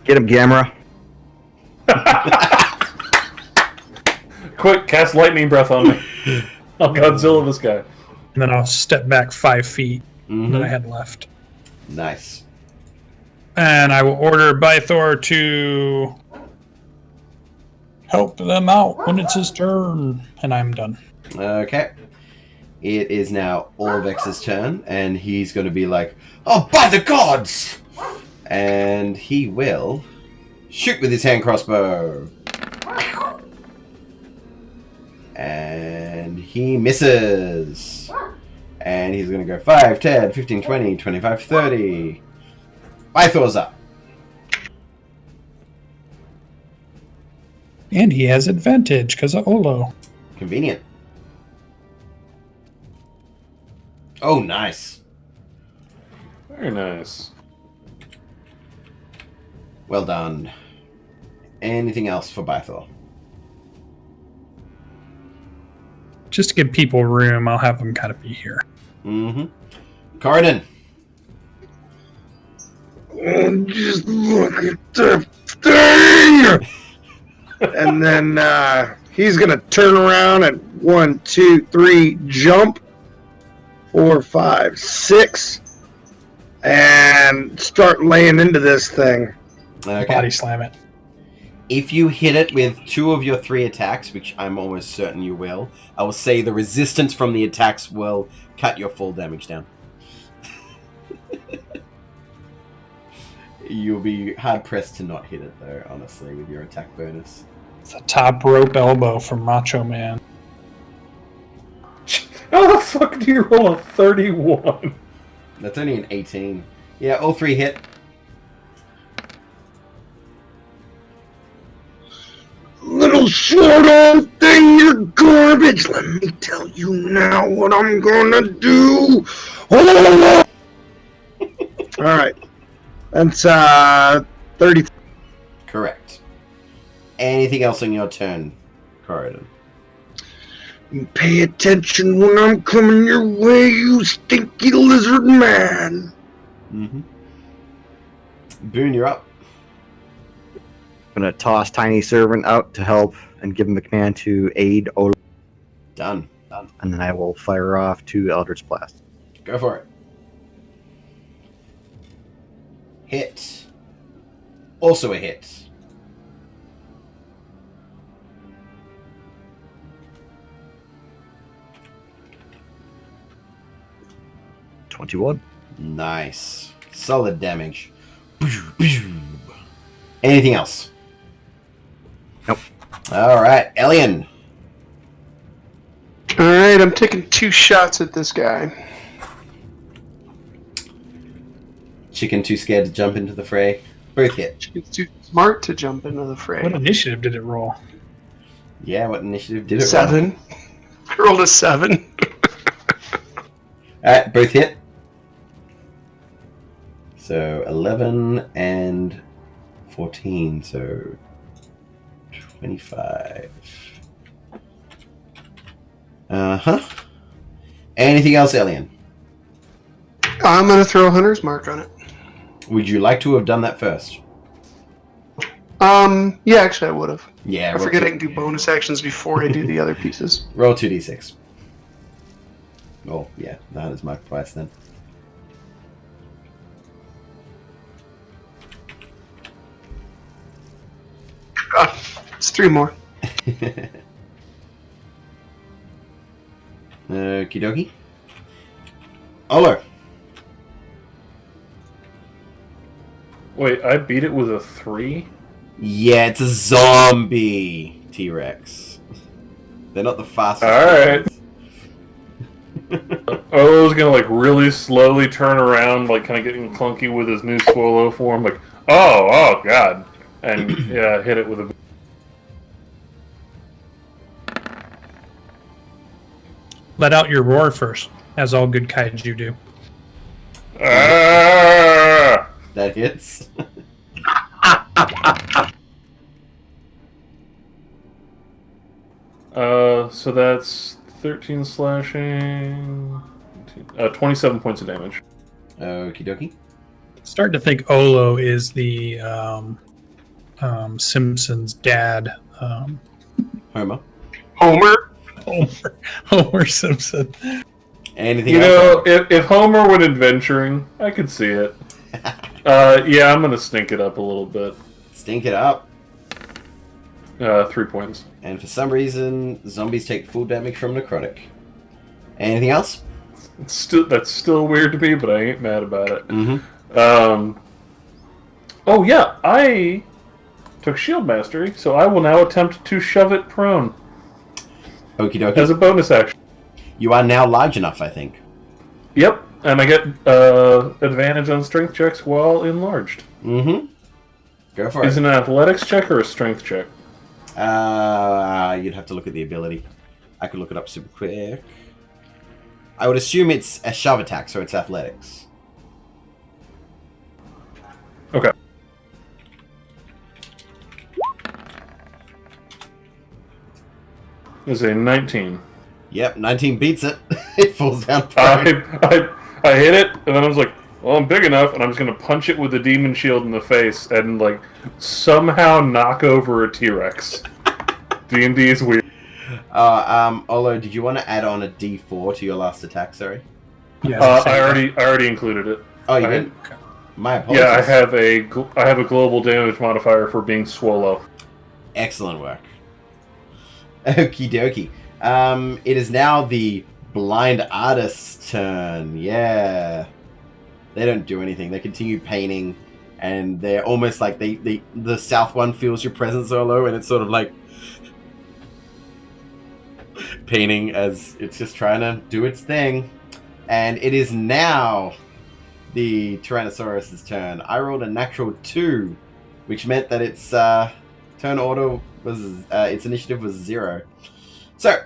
Get him, Gamera. Quick, cast lightning breath on me. I'll Godzilla this guy. and then I'll step back 5 feet that I had left. Nice. And I will order Bythor to help them out when it's his turn. And I'm done. Okay. It is now Orvex's turn, and he's going to be like, "Oh, by the gods!" And he will shoot with his hand crossbow. And he misses. And he's going to go 5, 10, 15, 20, 25, 30. Bythor's up. And he has advantage because of Olo. Convenient. Oh, nice. Very nice. Well done. Anything else for Bythor? Just to give people room, I'll have them kind of be here. Mm-hmm. Corridon. Oh, just look at the thing! And then he's going to turn around and 1, 2, 3, jump. 4, 5, 6. And start laying into this thing. Okay. Body slam it. If you hit it with 2 of your 3 attacks, which I'm almost certain you will, I will say the resistance from the attacks will cut your full damage down. You'll be hard-pressed to not hit it, though, honestly, with your attack bonus. It's a top rope elbow from Macho Man. How the fuck do you roll a 31? That's only an 18. Yeah, all 3 hit. Little short-arm thing, you're garbage. Let me tell you now what I'm gonna do. Oh! All right, that's 30. Correct. Anything else on your turn, Corridon? Pay attention when I'm coming your way, you stinky lizard man. Mm-hmm. Boone, you're up. I'm going to toss Tiny Servant out to help and give him the command to aid Olo. Done. And then I will fire off 2 Eldritch Blast. Go for it. Hit. Also a hit. Nice. Solid damage. Anything else? Nope. Alright, Elian. Alright, I'm taking 2 shots at this guy. Chicken too scared to jump into the fray. Both hit. He's too smart to jump into the fray. What initiative did it roll? Yeah, what initiative did it roll? 7. I rolled a 7. Alright, both hit. So 11 and 14, so 25. Anything else, Elian? I'm going to throw a hunter's mark on it. Would you like to have done that first? Yeah, actually I would have. Yeah, I forget I can do bonus actions before I do the other pieces. roll 2d6. Oh, yeah, that is marked twice then. It's 3 more. Okie dokie. Olo. Wait, I beat it with a 3? Yeah, it's a zombie T-Rex. They're not the fastest. Alright. ones. Olo's gonna like really slowly turn around, like kind of getting clunky with his new swallow form, like, oh god. And yeah, hit it with a... Let out your roar first, as all good kaiju do. Ah! That hits. So that's 13 slashing, 27 points of damage. Okie dokie. Starting to think Olo is the Simpsons' dad. Homer. Homer? Homer Simpson. Anything You else? know, if Homer went adventuring, I could see it. Yeah, I'm gonna stink it up a little bit. Stink it up. 3 points. And for some reason, zombies take full damage from necrotic. Anything else? That's still weird to me, but I ain't mad about it. Mm-hmm. Oh yeah, I took shield mastery, so I will now attempt to shove it prone Okie dokie. as a bonus action. You are now large enough, I think. Yep, and I get advantage on strength checks while enlarged. Mm-hmm. Go for Is it. it an athletics check or a strength check? You'd have to look at the ability. I could look it up super quick. I would assume it's a shove attack, so it's athletics. Okay. Is a 19. Yep, 19 beats it. It falls down. prone. I hit it, and then I was like, well, I'm big enough, and I'm just going to punch it with the demon shield in the face and, like, somehow knock over a T-Rex. D&D is weird. Olo, did you want to add on a D4 to your last attack, sorry? Yeah, I already included it. Oh, you I- didn't? My apologies. Yeah, I have a global damage modifier for being swallow. Excellent work. Okie dokie. It is now the blind artist's turn. Yeah. They don't do anything. They continue painting, and they're almost like the south one feels your presence, Olo, and it's sort of like painting as it's just trying to do its thing. And it is now the Tyrannosaurus's turn. I rolled a natural 2, which meant that its turn order was its initiative was 0. So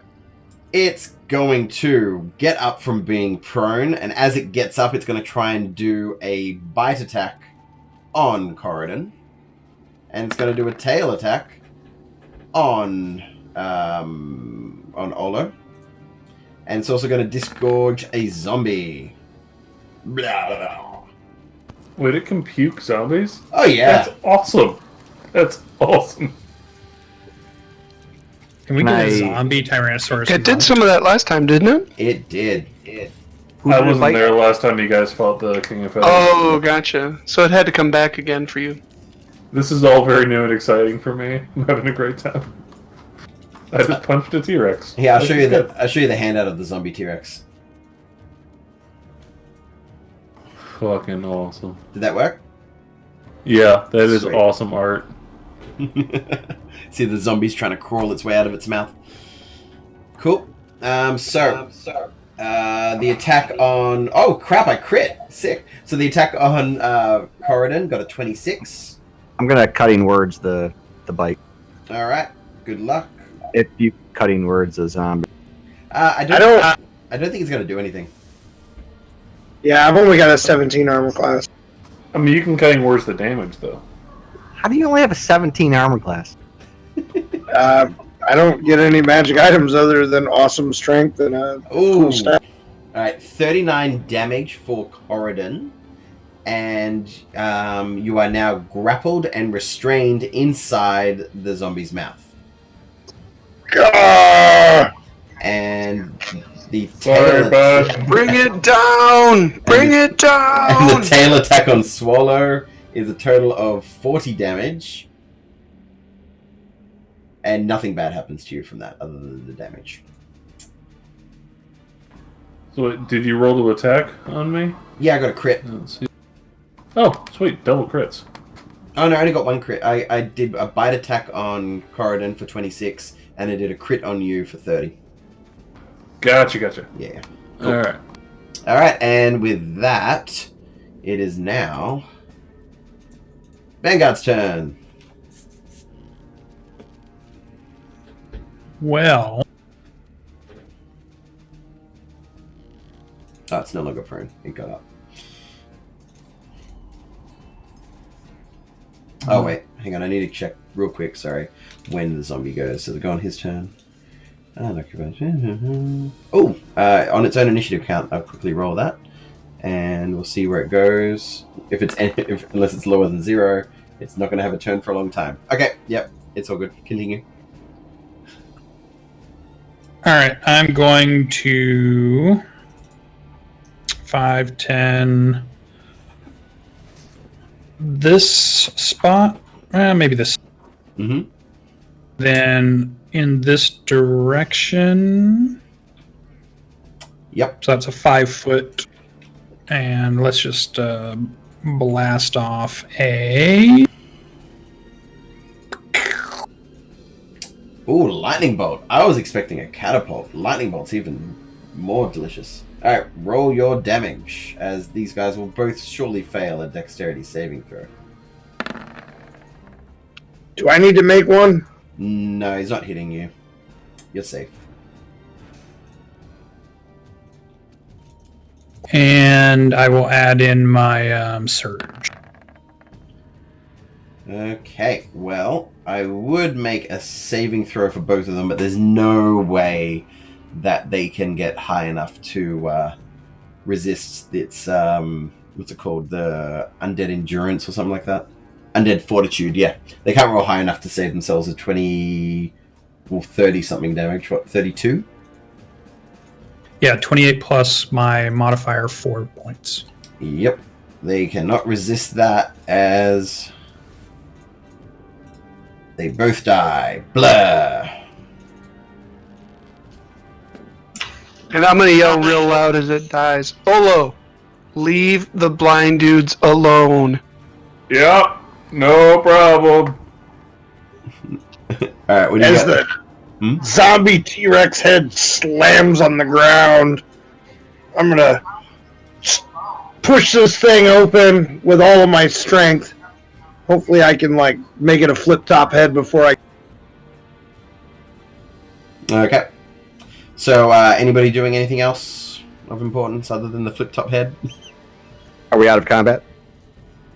it's going to get up from being prone, and as it gets up, it's going to try and do a bite attack on Corridon, and it's going to do a tail attack on Olo, and it's also going to disgorge a zombie. Blah, blah, blah. Wait, it can puke zombies? Oh yeah. That's awesome. That's awesome. Can we Can get a I- zombie Tyrannosaurus? It did some of that last time, didn't it? It did. Who I did it wasn't bite? there last time you guys fought the King of Feathers. Oh, gotcha. So it had to come back again for you. This is all very new and exciting for me. I'm having a great time. I just punched a T-Rex. Yeah, I'll This show is you good. I'll show you the handout of the zombie T-Rex. Fucking awesome. Did that work? Yeah, that is Sweet. awesome art. See the zombie's trying to crawl its way out of its mouth. Cool. The attack on... Oh, crap, I crit. Sick. So the attack on Corridon got a 26. I'm gonna cutting words the bite. All right. Good luck. If you cutting words a zombie. I don't think it's going to do anything. Yeah, I've only got a 17 armor class. I mean, you can kind of worse the damage though. How do you only have a 17 armor class? I don't get any magic items other than awesome strength and a cool stat. All right, 39 damage for Corridon, and you are now grappled and restrained inside the zombie's mouth. Gah! And the Sorry, tail bud. Bring it down! Bring it and down! the tail attack on Swallow is a total of 40 damage. And nothing bad happens to you from that other than the damage. So, did you roll to attack on me? Yeah, I got a crit. Let's see. Oh, sweet, double crits. Oh no, I only got one crit. I did a bite attack on Corridon for 26, and I did a crit on you for 30. Gotcha. Yeah. All right. Alright, and with that, it is now Vanguard's turn. Well, Oh, it's no longer prone. It got up. Oh, wait. Hang on. I need to check real quick. Sorry. When the zombie goes. Does it go on his turn? Oh, on its own initiative count, I'll quickly roll that. And we'll see where it goes. Unless it's lower than 0, it's not going to have a turn for a long time. Okay. Yep. It's all good. Continue. all right. I'm going to 5, 10. This spot, maybe this. Mm-hmm. Then in this direction. Yep. So that's a 5 foot. And let's just blast off a. Ooh, lightning bolt. I was expecting a catapult. Lightning bolt's even more delicious. Alright, roll your damage, as these guys will both surely fail a dexterity saving throw. Do I need to make one? No, he's not hitting you. You're safe. And I will add in my surge. Okay, well, I would make a saving throw for both of them, but there's no way that they can get high enough to resist its, what's it called? The undead endurance or something like that? Undead fortitude, yeah. They can't roll high enough to save themselves at 20 or 30 something damage. What, 32? Yeah, 28 plus my modifier 4 points. Yep. They cannot resist that as they both die. Blah. And I'm gonna yell real loud as it dies. Olo, leave the blind dudes alone. Yep, no problem. Alright, what do you As got? the zombie T-Rex head slams on the ground, I'm gonna push this thing open with all of my strength. Hopefully I can, like, make it a flip-top head before I... Okay. So, anybody doing anything else of importance other than the flip-top head? Are we out of combat?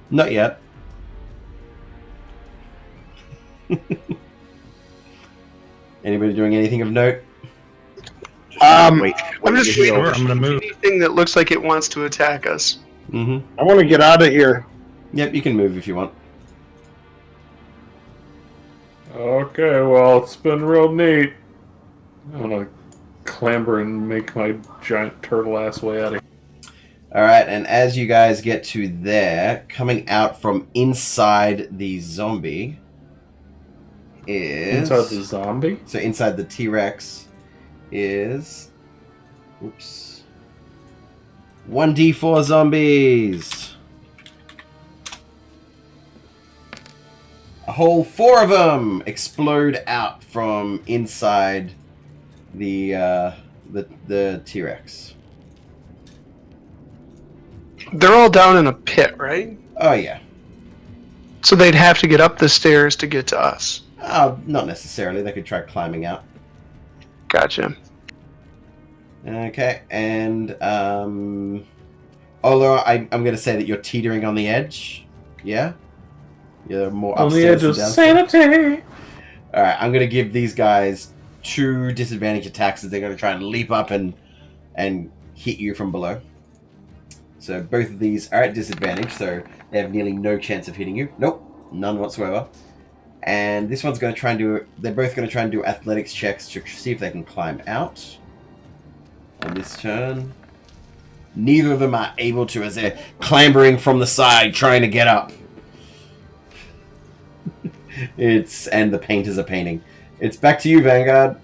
Not yet. Anybody doing anything of note? Wait, I'm just to heal. waiting Sure, I'm for gonna move. anything that looks like it wants to attack us. Mm-hmm. I want to get out of here. Yep, you can move if you want. Okay, well, it's been real neat. I'm gonna clamber and make my giant turtle ass way out of here. Alright, and as you guys get to there, coming out from inside the zombie is... Inside the zombie? So inside the T-Rex is... Oops. 1d4 zombies! A whole 4 of them explode out from inside the T-Rex. They're all down in a pit, right? Oh yeah. So they'd have to get up the stairs to get to us. Not necessarily. They could try climbing out. Gotcha. Okay, and Although I'm going to say that you're teetering on the edge. Yeah? You're more On the upstairs edge of than downstairs. sanity. Alright, I'm going to give these guys 2 disadvantage attacks as they're going to try and leap up and hit you from below. So both of these are at disadvantage, so they have nearly no chance of hitting you. Nope, none whatsoever. And this one's going to try and do... They're both going to try and do athletics checks to see if they can climb out. On this turn. Neither of them are able to as they're clambering from the side, trying to get up. And the painters are painting. It's back to you, Vanguard.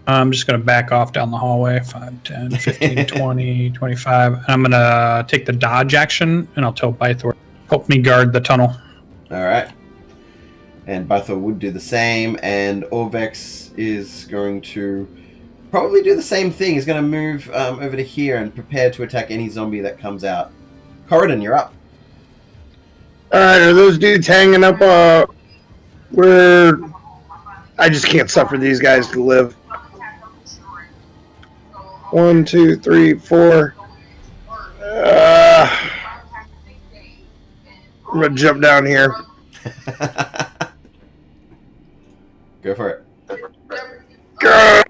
I'm just going to back off down the hallway. 5, 10, 15, 20, 25. And I'm going to take the dodge action, and I'll tell Bythor, help me guard the tunnel. Alright. And Bythor would do the same, and Orvex is going to probably do the same thing. He's going to move over to here and prepare to attack any zombie that comes out. Corridon, you're up. Alright, are those dudes hanging up where... I just can't suffer these guys to live. 1, 2, 3, 4. I'm gonna jump down here. Go for it. Go!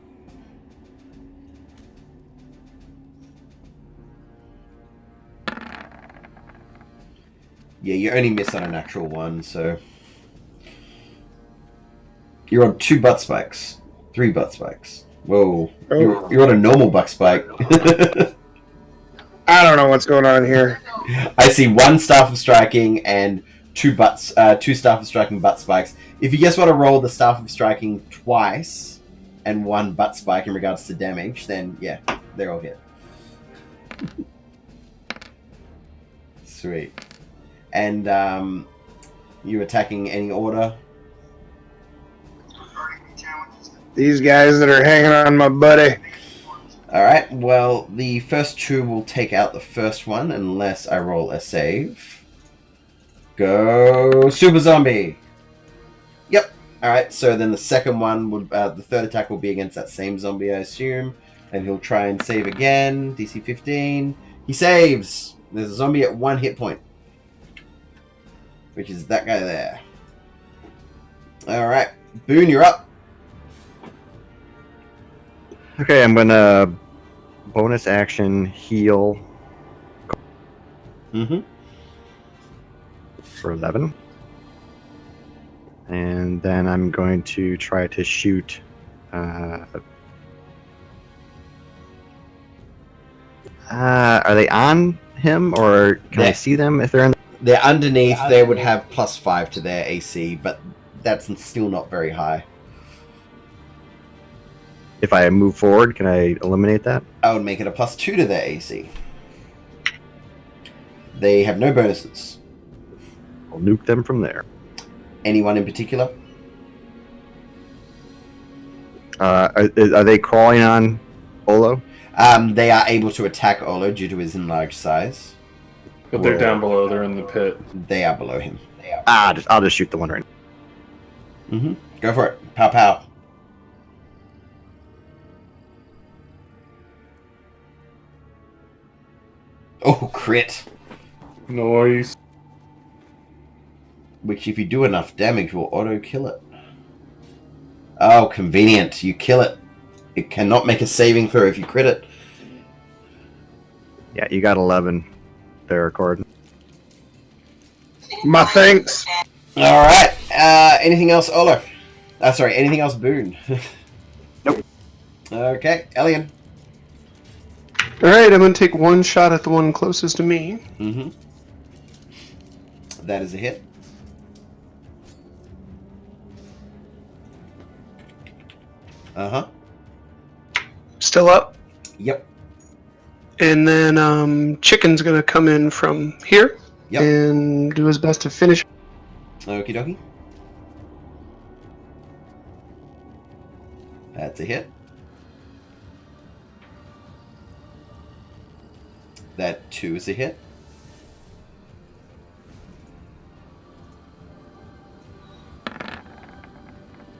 Yeah, you only miss on a natural one, so... You're on 2 butt spikes. 3 butt spikes. Whoa. Oh. You're on a normal butt spike. I don't know what's going on here. I see 1 staff of striking and 2 staff of striking butt spikes. If you just want to roll the staff of striking twice and 1 butt spike in regards to damage, then yeah, they're all hit. Sweet. And you attacking any order? These guys that are hanging on my buddy. Alright, well, the first 2 will take out the first one unless I roll a save. Go Super Zombie! Yep. Alright, so then the second one, would the third attack will be against that same zombie, I assume. And he'll try and save again. DC 15. He saves! There's a zombie at 1 hit point. Which is that guy there. Alright, Boone, you're up. Okay, I'm gonna bonus action heal for 11. And then I'm going to try to shoot are they on him, or can I see them if they're in? They're underneath. They would have +5 to their AC, but that's still not very high. If I move forward, can I eliminate that? I would make it a +2 to their AC. They have no bonuses. I'll nuke them from there. Anyone in particular? Are they crawling on Olo? They are able to attack Olo due to his enlarged size. But they're down below. They're in the pit. They are below him. I'll just shoot the one right now. Go for it. Pow pow. Oh, crit. Nice. Which, if you do enough damage, will auto-kill it. Oh, convenient. You kill it. It cannot make a saving throw if you crit it. Yeah, you got 11 there, Cord. My thanks. Alright. Anything else, Olo? Sorry, anything else, Boone? Nope. Okay, Elian. Alright, I'm going to take 1 shot at the one closest to me. That is a hit. Still up. Yep. And then Chicken's going to come in from here and do his best to finish. Okie dokie. That's a hit. That 2 is a hit.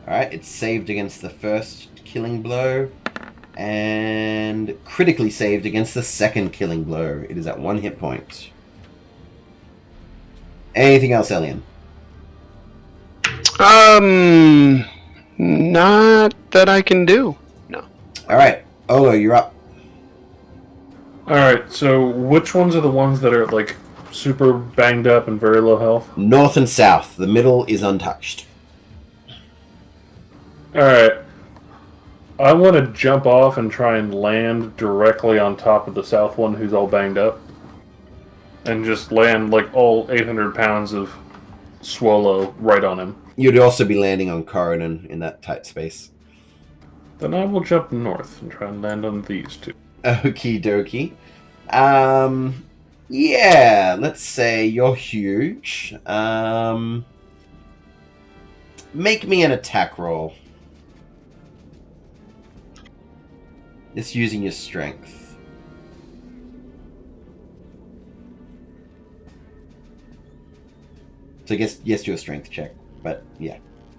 Alright, it's saved against the first killing blow. And critically saved against the second killing blow. It is at 1 hit point. Anything else, Elian? Not that I can do. No. Alright, Olo, you're up. Alright, so which ones are the ones that are, like, super banged up and very low health? North and south. The middle is untouched. Alright. I want to jump off and try and land directly on top of the south one who's all banged up. And just land, like, all 800 pounds of Swallow right on him. You'd also be landing on Coronin in that tight space. Then I will jump north and try and land on these two. Okie dokie. Yeah, let's say you're huge. Make me an attack roll. It's using your strength. So I guess, yes, do a strength check. But, yeah,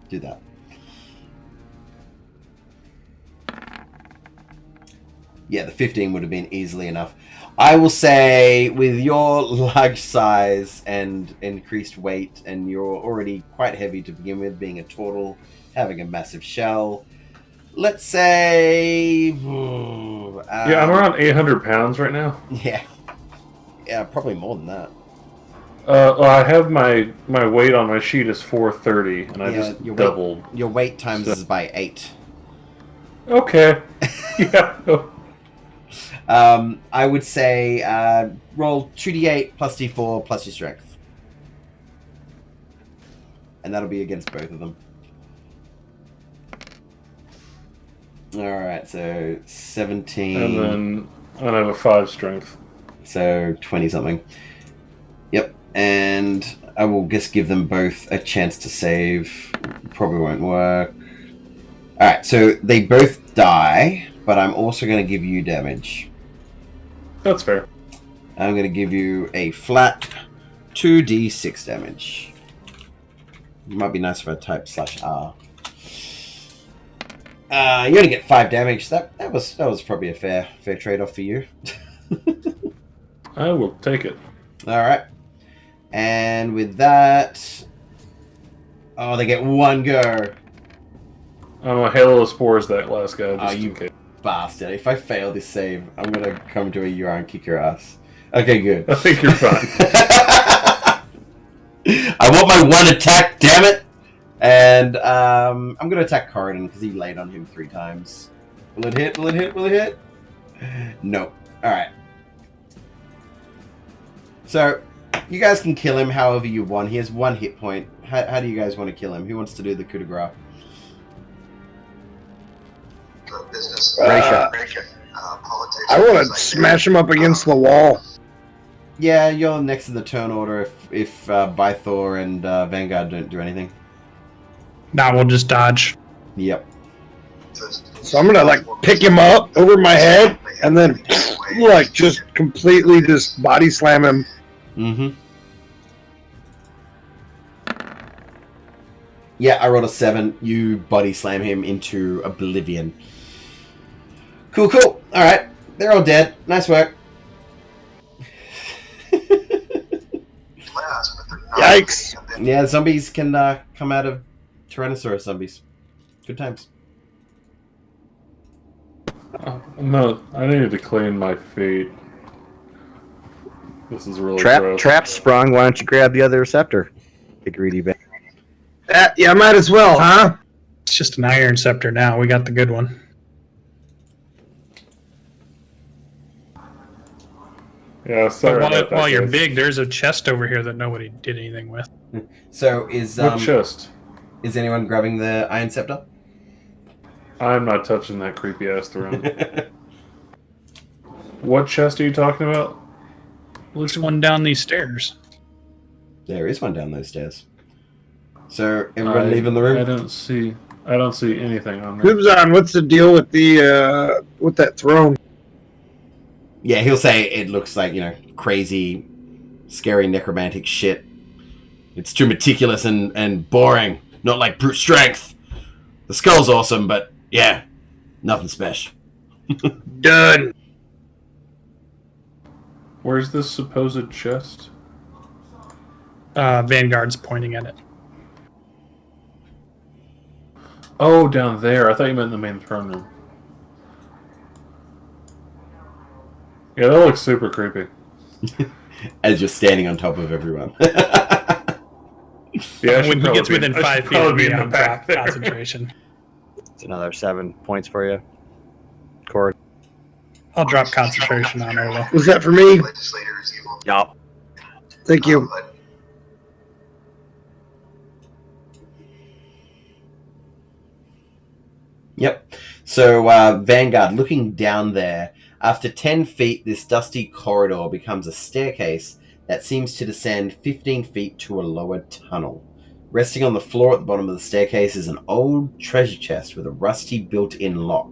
do that. Yeah, the 15 would have been easily enough. I will say, with your large size and increased weight, and you're already quite heavy to begin with, being a turtle, having a massive shell, let's say... yeah, I'm around 800 pounds right now. Yeah. Yeah, probably more than that. Well, I have my weight on my sheet is 430, and I just your doubled. Weight, your weight times is by 8. Okay. Yeah. I would say roll 2d8 plus d4 plus your strength. And that'll be against both of them. Alright, so 17. And then I have a 5 strength. So 20 something. Yep. And I will just give them both a chance to save. Probably won't work. Alright, so they both die, but I'm also going to give you damage. That's fair. I'm going to give you a flat 2d6 damage. It might be nice if I type /R. You only get 5 damage. That was probably a fair trade-off for you. I will take it. Alright. And with that... Oh, they get 1 go. I'm a Halo of Spores, that last guy. Just you in case. Bastard. If I fail this save, I'm going to come to a Euron and kick your ass. Okay, good. I think you're fine. I want my 1 attack, damn it! And I'm going to attack Corridon because he laid on him 3 times. Will it hit? Will it hit? Will it hit? No. Alright. So, you guys can kill him however you want. He has 1 hit point. How do you guys want to kill him? Who wants to do the coup de grace? I want to smash him up against the wall. Yeah, you're next to the turn order if Bythor and Vanguard don't do anything. Nah, we'll just dodge. Yep. So I'm gonna like pick him up over my head and then like just completely just body slam him. Mm-hmm. Yeah, I rolled a 7. You body slam him into oblivion. Cool, cool. Alright. They're all dead. Nice work. Yikes. Yeah, zombies can come out of Tyrannosaurus zombies. Good times. No, I needed to clean my feet. This is really gross. Trap sprung. Why don't you grab the other receptor? The greedy bit. Yeah, might as well, huh? It's just an iron scepter now. We got the good one. Yeah, sorry But about that, while you're guys. big, there's a chest over here that nobody did anything with. So What chest? is anyone grabbing the Iron Scepter? I'm not touching that creepy ass throne. What chest are you talking about? There's one down these stairs. There is one down those stairs. So everyone leaving the room? I don't see anything on there. Kubzan, what's the deal with the with that throne? Yeah, he'll say it looks like, crazy, scary necromantic shit. It's too meticulous and boring. Not like brute strength. The skull's awesome, but yeah, nothing special. Done. Where's this supposed chest? Vanguard's pointing at it. Oh, down there. I thought you meant in the main throne room. Yeah, that looks super creepy. As you're standing on top of everyone. Yeah, When he gets within 5 feet of me, in the I'm back drop there. concentration. It's another 7 points for you. Cord. I'll drop concentration on Ola. Was that for me? Yup. Thank you. Yep. So, Vanguard, looking down there, after 10 feet, this dusty corridor becomes a staircase that seems to descend 15 feet to a lower tunnel. Resting on the floor at the bottom of the staircase is an old treasure chest with a rusty built-in lock.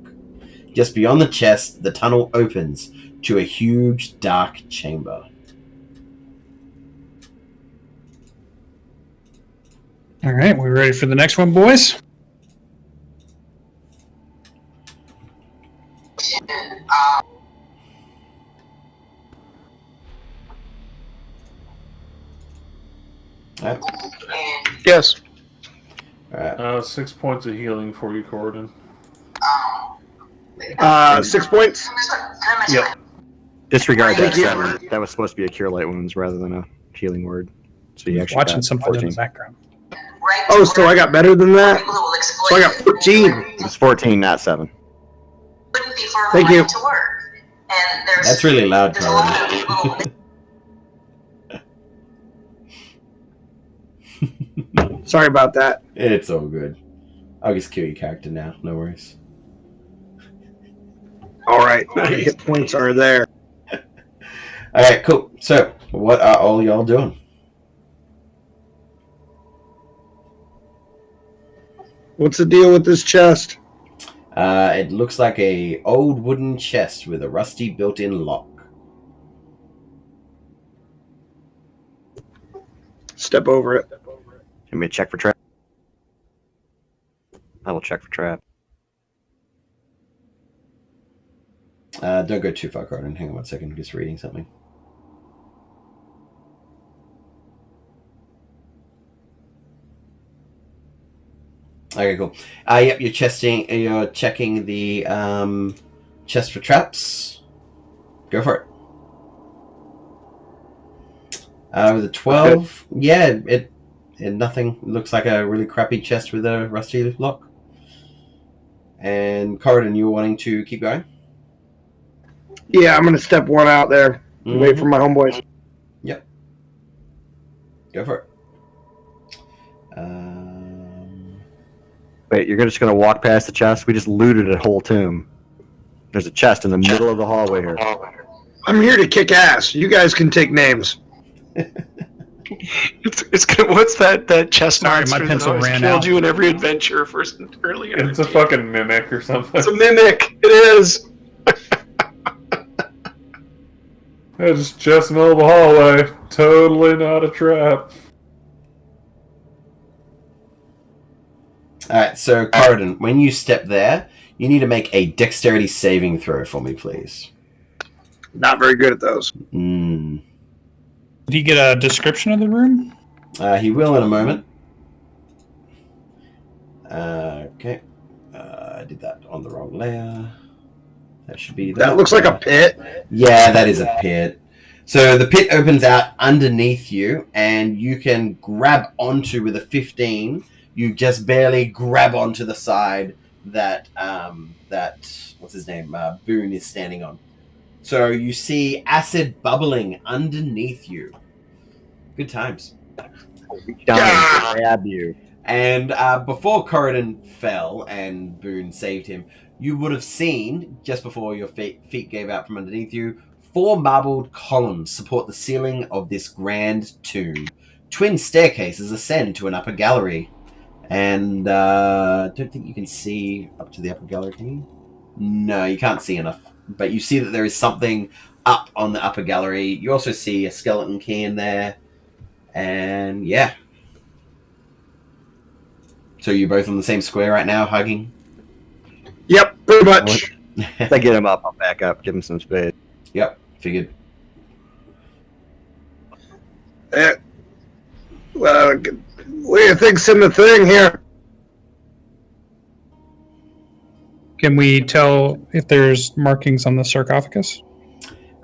Just beyond the chest, the tunnel opens to a huge, dark chamber. All right, we ready for the next one, boys? All right. Yes. All right. 6 points of healing for you, Corden. 6 points. Yep. Disregard that Thank you. 7. That was supposed to be a cure light wounds rather than a healing word. So you actually Watching got something 14. in the background. Oh, so I got better than that? So I got 14. It's 14, not 7. Thank you. That's really loud, Corden. Sorry about that. It's all good. I'll just kill your character now. No worries. All right. Hit points are there. All right, cool. So, what are all y'all doing? What's the deal with this chest? It looks like a old wooden chest with a rusty built-in lock. Step over it. Give me a check for trap. I will check for trap. Don't go too far, Corden. Hang on 1 second. I'm just reading something. Okay, cool. Yep, you're checking the chest for traps. Go for it. With a 12, yeah, it nothing. Looks like a really crappy chest with a rusty lock. And Corridon, you were wanting to keep going? Yeah, I'm going to step one out there. Wait for my homeboys. Yep. Go for it. Wait, you're just going to walk past the chest? We just looted a whole tomb. There's a chest in the middle of the hallway here. I'm here to kick ass. You guys can take names. It's good. What's that chest Sorry, monster my pencil that always ran killed out. you in every adventure earlier? It's a fucking mimic or something. It's a mimic. It is. It's just middle of the hallway. Totally not a trap. Alright, so Corridon, when you step there, you need to make a dexterity saving throw for me, please. Not very good at those. Mm. Did he get a description of the room? He will in a moment. Okay. I did that on the wrong layer. That should be That looks like a pit. Yeah, that is a pit. So the pit opens out underneath you, and you can grab onto with a 15. You just barely grab onto the side that what's his name, Boone is standing on. So you see acid bubbling underneath you. Good times. Down and grab you. And before Corridon fell and Boone saved him, you would have seen, just before your feet gave out from underneath you, 4 marbled columns support the ceiling of this grand tomb. Twin staircases ascend to an upper gallery. And I don't think you can see up to the upper gallery, can you? No, you can't see enough. But you see that there is something up on the upper gallery. You also see a skeleton key in there. And yeah. So you're both on the same square right now, hugging? Yep, pretty much. If I get him up, I'll back up, give him some space. Yep, figured. Well, what do you think's in the thing here? Can we tell if there's markings on the sarcophagus?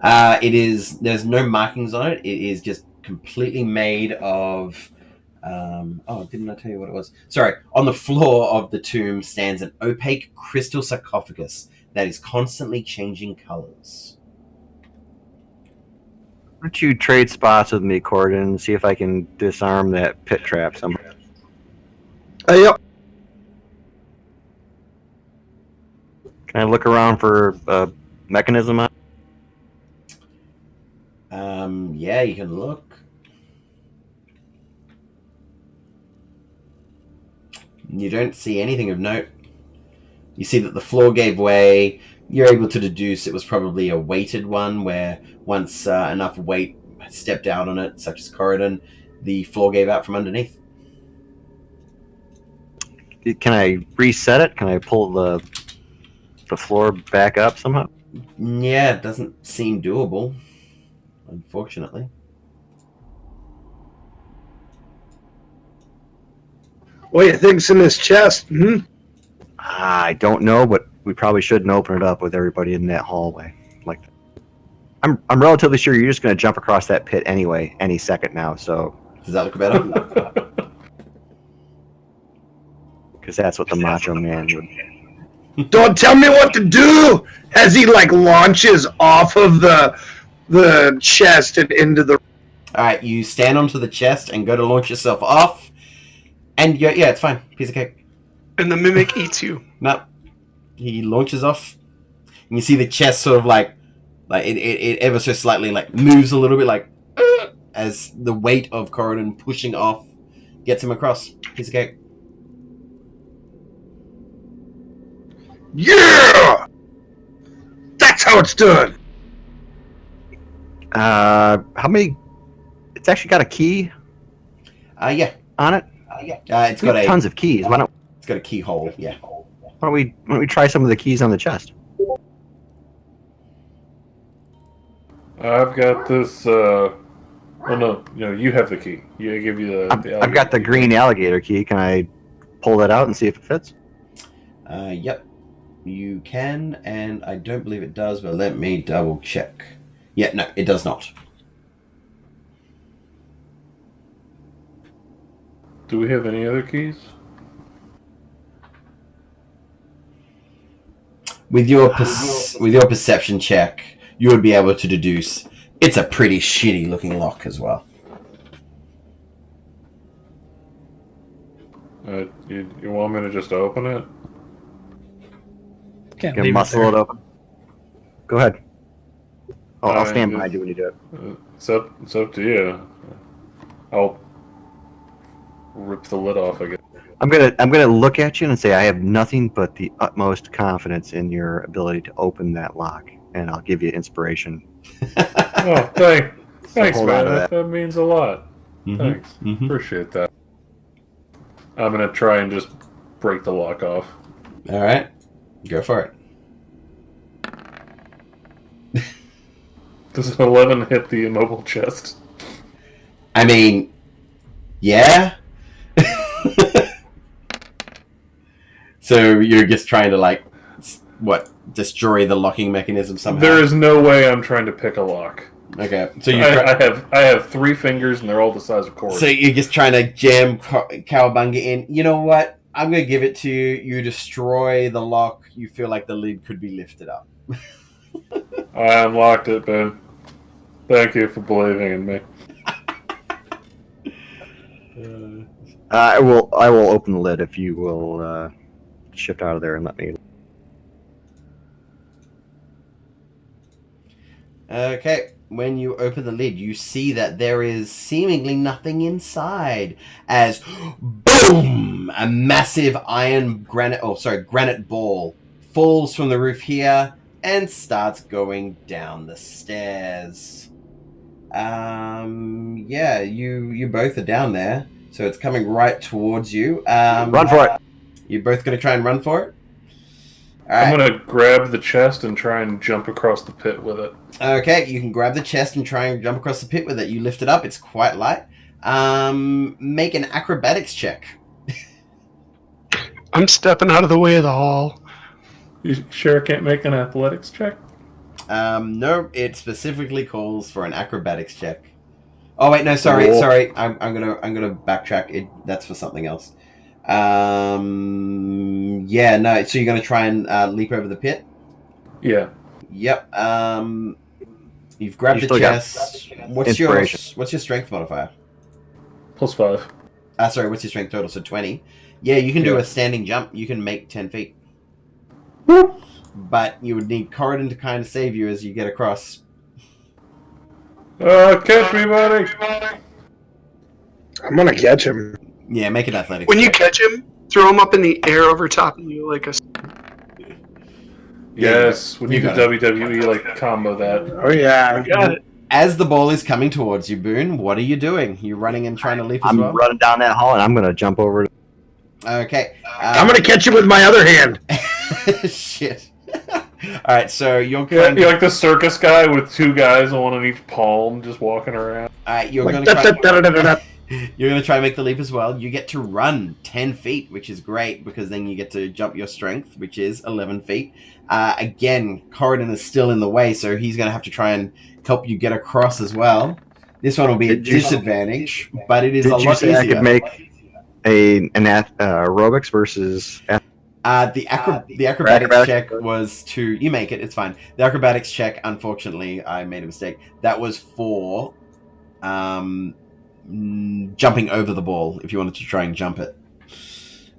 It is. There's no markings on it. It is just completely made of. Didn't I tell you what it was? Sorry. On the floor of the tomb stands an opaque crystal sarcophagus that is constantly changing colors. Why don't you trade spots with me, Corden, and see if I can disarm that pit trap somehow? Yep. Can I look around for a mechanism on? Yeah, you can look. You don't see anything of note. You see that the floor gave way. You're able to deduce it was probably a weighted one, where once enough weight stepped out on it, such as Corridon, the floor gave out from underneath. Can I reset it? Can I pull the floor back up somehow? Yeah, it doesn't seem doable, unfortunately. What do you think's in this chest? Hmm? I don't know, but we probably shouldn't open it up with everybody in that hallway like that. I'm relatively sure you're just going to jump across that pit anyway, any second now. So Does that look better? because that's what the Macho Man would. Don't tell me what to do! As he launches off of the chest and into the. Alright, you stand onto the chest and go to launch yourself off. And yeah, it's fine. Piece of cake. And the mimic eats you. No. He launches off. And you see the chest sort of it ever so slightly moves a little bit as the weight of Corridon pushing off gets him across. Piece of cake. Yeah! That's how it's done! How many? It's actually got a key Yeah. on it. It's We got have tons of keys. Why it's got a keyhole, yeah. don't we try some of the keys on the chest? I've got this. Oh no, you have the key. I give you the. I've got the green alligator key. Can I pull that out and see if it fits? Yep. You can, and I don't believe it does, but let me double check. Yeah, no, it does not. Do we have any other keys? With your perception check, you would be able to deduce it's a pretty shitty looking lock as well. You want me to just open it? Can't Can leave muscle it it there. open? Go ahead. I'll I stand mean, behind you when you do it. It's up to you. I'll rip the lid off, I guess. I'm gonna look at you and say I have nothing but the utmost confidence in your ability to open that lock, and I'll give you inspiration. Oh, thanks, hold on man. to That means a lot. Mhm, Thanks. mhm. Appreciate that. I'm gonna try and just break the lock off. All right, go for it. Does an 11 hit the immobile chest? I mean, yeah. So you're just trying to destroy the locking mechanism somehow? There is no way I'm trying to pick a lock. Okay, so I have 3 fingers and they're all the size of cords. So you're just trying to jam Cowabunga in. You know what? I'm going to give it to you. You destroy the lock. You feel like the lid could be lifted up. I unlocked it, Ben. Thank you for believing in me. I will open the lid if you will shift out of there and let me. Okay, when you open the lid, you see that there is seemingly nothing inside. As boom, a massive granite ball falls from the roof here and starts going down the stairs. Yeah, you both are down there, so it's coming right towards you. Run for it! You're both going to try and run for it? All right. I'm gonna grab the chest and try and jump across the pit with it. Okay, you can grab the chest and try and jump across the pit with it. You lift it up. It's quite light. Make an acrobatics check. I'm stepping out of the way of the hall. You sure I can't make an athletics check? No, it specifically calls for an acrobatics check. Oh wait, no, sorry. I'm gonna backtrack. That's for something else. Yeah, no. So you're gonna try and leap over the pit. Yeah. Yep. You've grabbed You the still got chest. What's your inspiration. strength modifier? +5. Sorry, what's your strength total? So 20. Yeah, you can do Yeah. a standing jump. You can make 10 feet. Whoop. But you would need Corridon to kind of save you as you get across. Catch me, buddy! I'm gonna catch him. Yeah, make an athletics When you check. catch him, throw him up in the air over top of you like a. Yes, we you need to got it. WWE like combo that. Oh yeah. Got it. As the ball is coming towards you, Boone, what are you doing? You running and trying to leap as I'm well? running down that hall, and I'm gonna jump over. Okay. I'm gonna catch him with my other hand. Shit. All right, so you're Yeah, trying. you're like the circus guy with 2 guys, one on each palm, just walking around. All right, you're Like, gonna da, try. da, da, da, da, da. You're gonna try and make the leap as well. You get to run 10 feet, which is great because then you get to jump your strength, which is 11 feet. Again, Corridon is still in the way, so he's gonna have to try and help you get across as well. This one will be a Did you- disadvantage, but it is a Did you lot say easier. I could make aerobics versus? The acrobatics check was to... You make it, it's fine. The acrobatics check, unfortunately, I made a mistake. That was for jumping over the ball, if you wanted to try and jump it.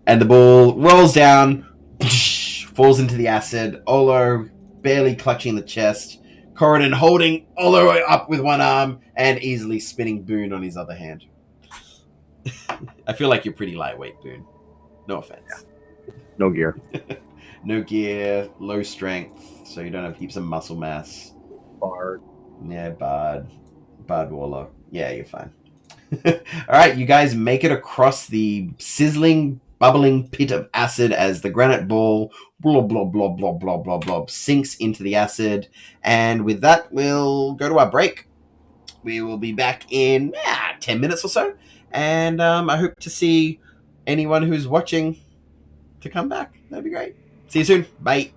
And the ball rolls down, falls into the acid. Olo barely clutching the chest. Corridon holding Olo up with one arm and easily spinning Boone on his other hand. I feel like you're pretty lightweight, Boone. No offense. No gear. No gear, low strength, so you don't have heaps of muscle mass. Bard. Yeah, Bard Warlock. Yeah, you're fine. Alright, you guys make it across the sizzling, bubbling pit of acid as the granite ball blob, blob, blob, blob, blob, blob, blob sinks into the acid. And with that, we'll go to our break. We will be back in 10 minutes or so. And I hope to see anyone who's watching to come back. That'd be great. See you soon. Bye.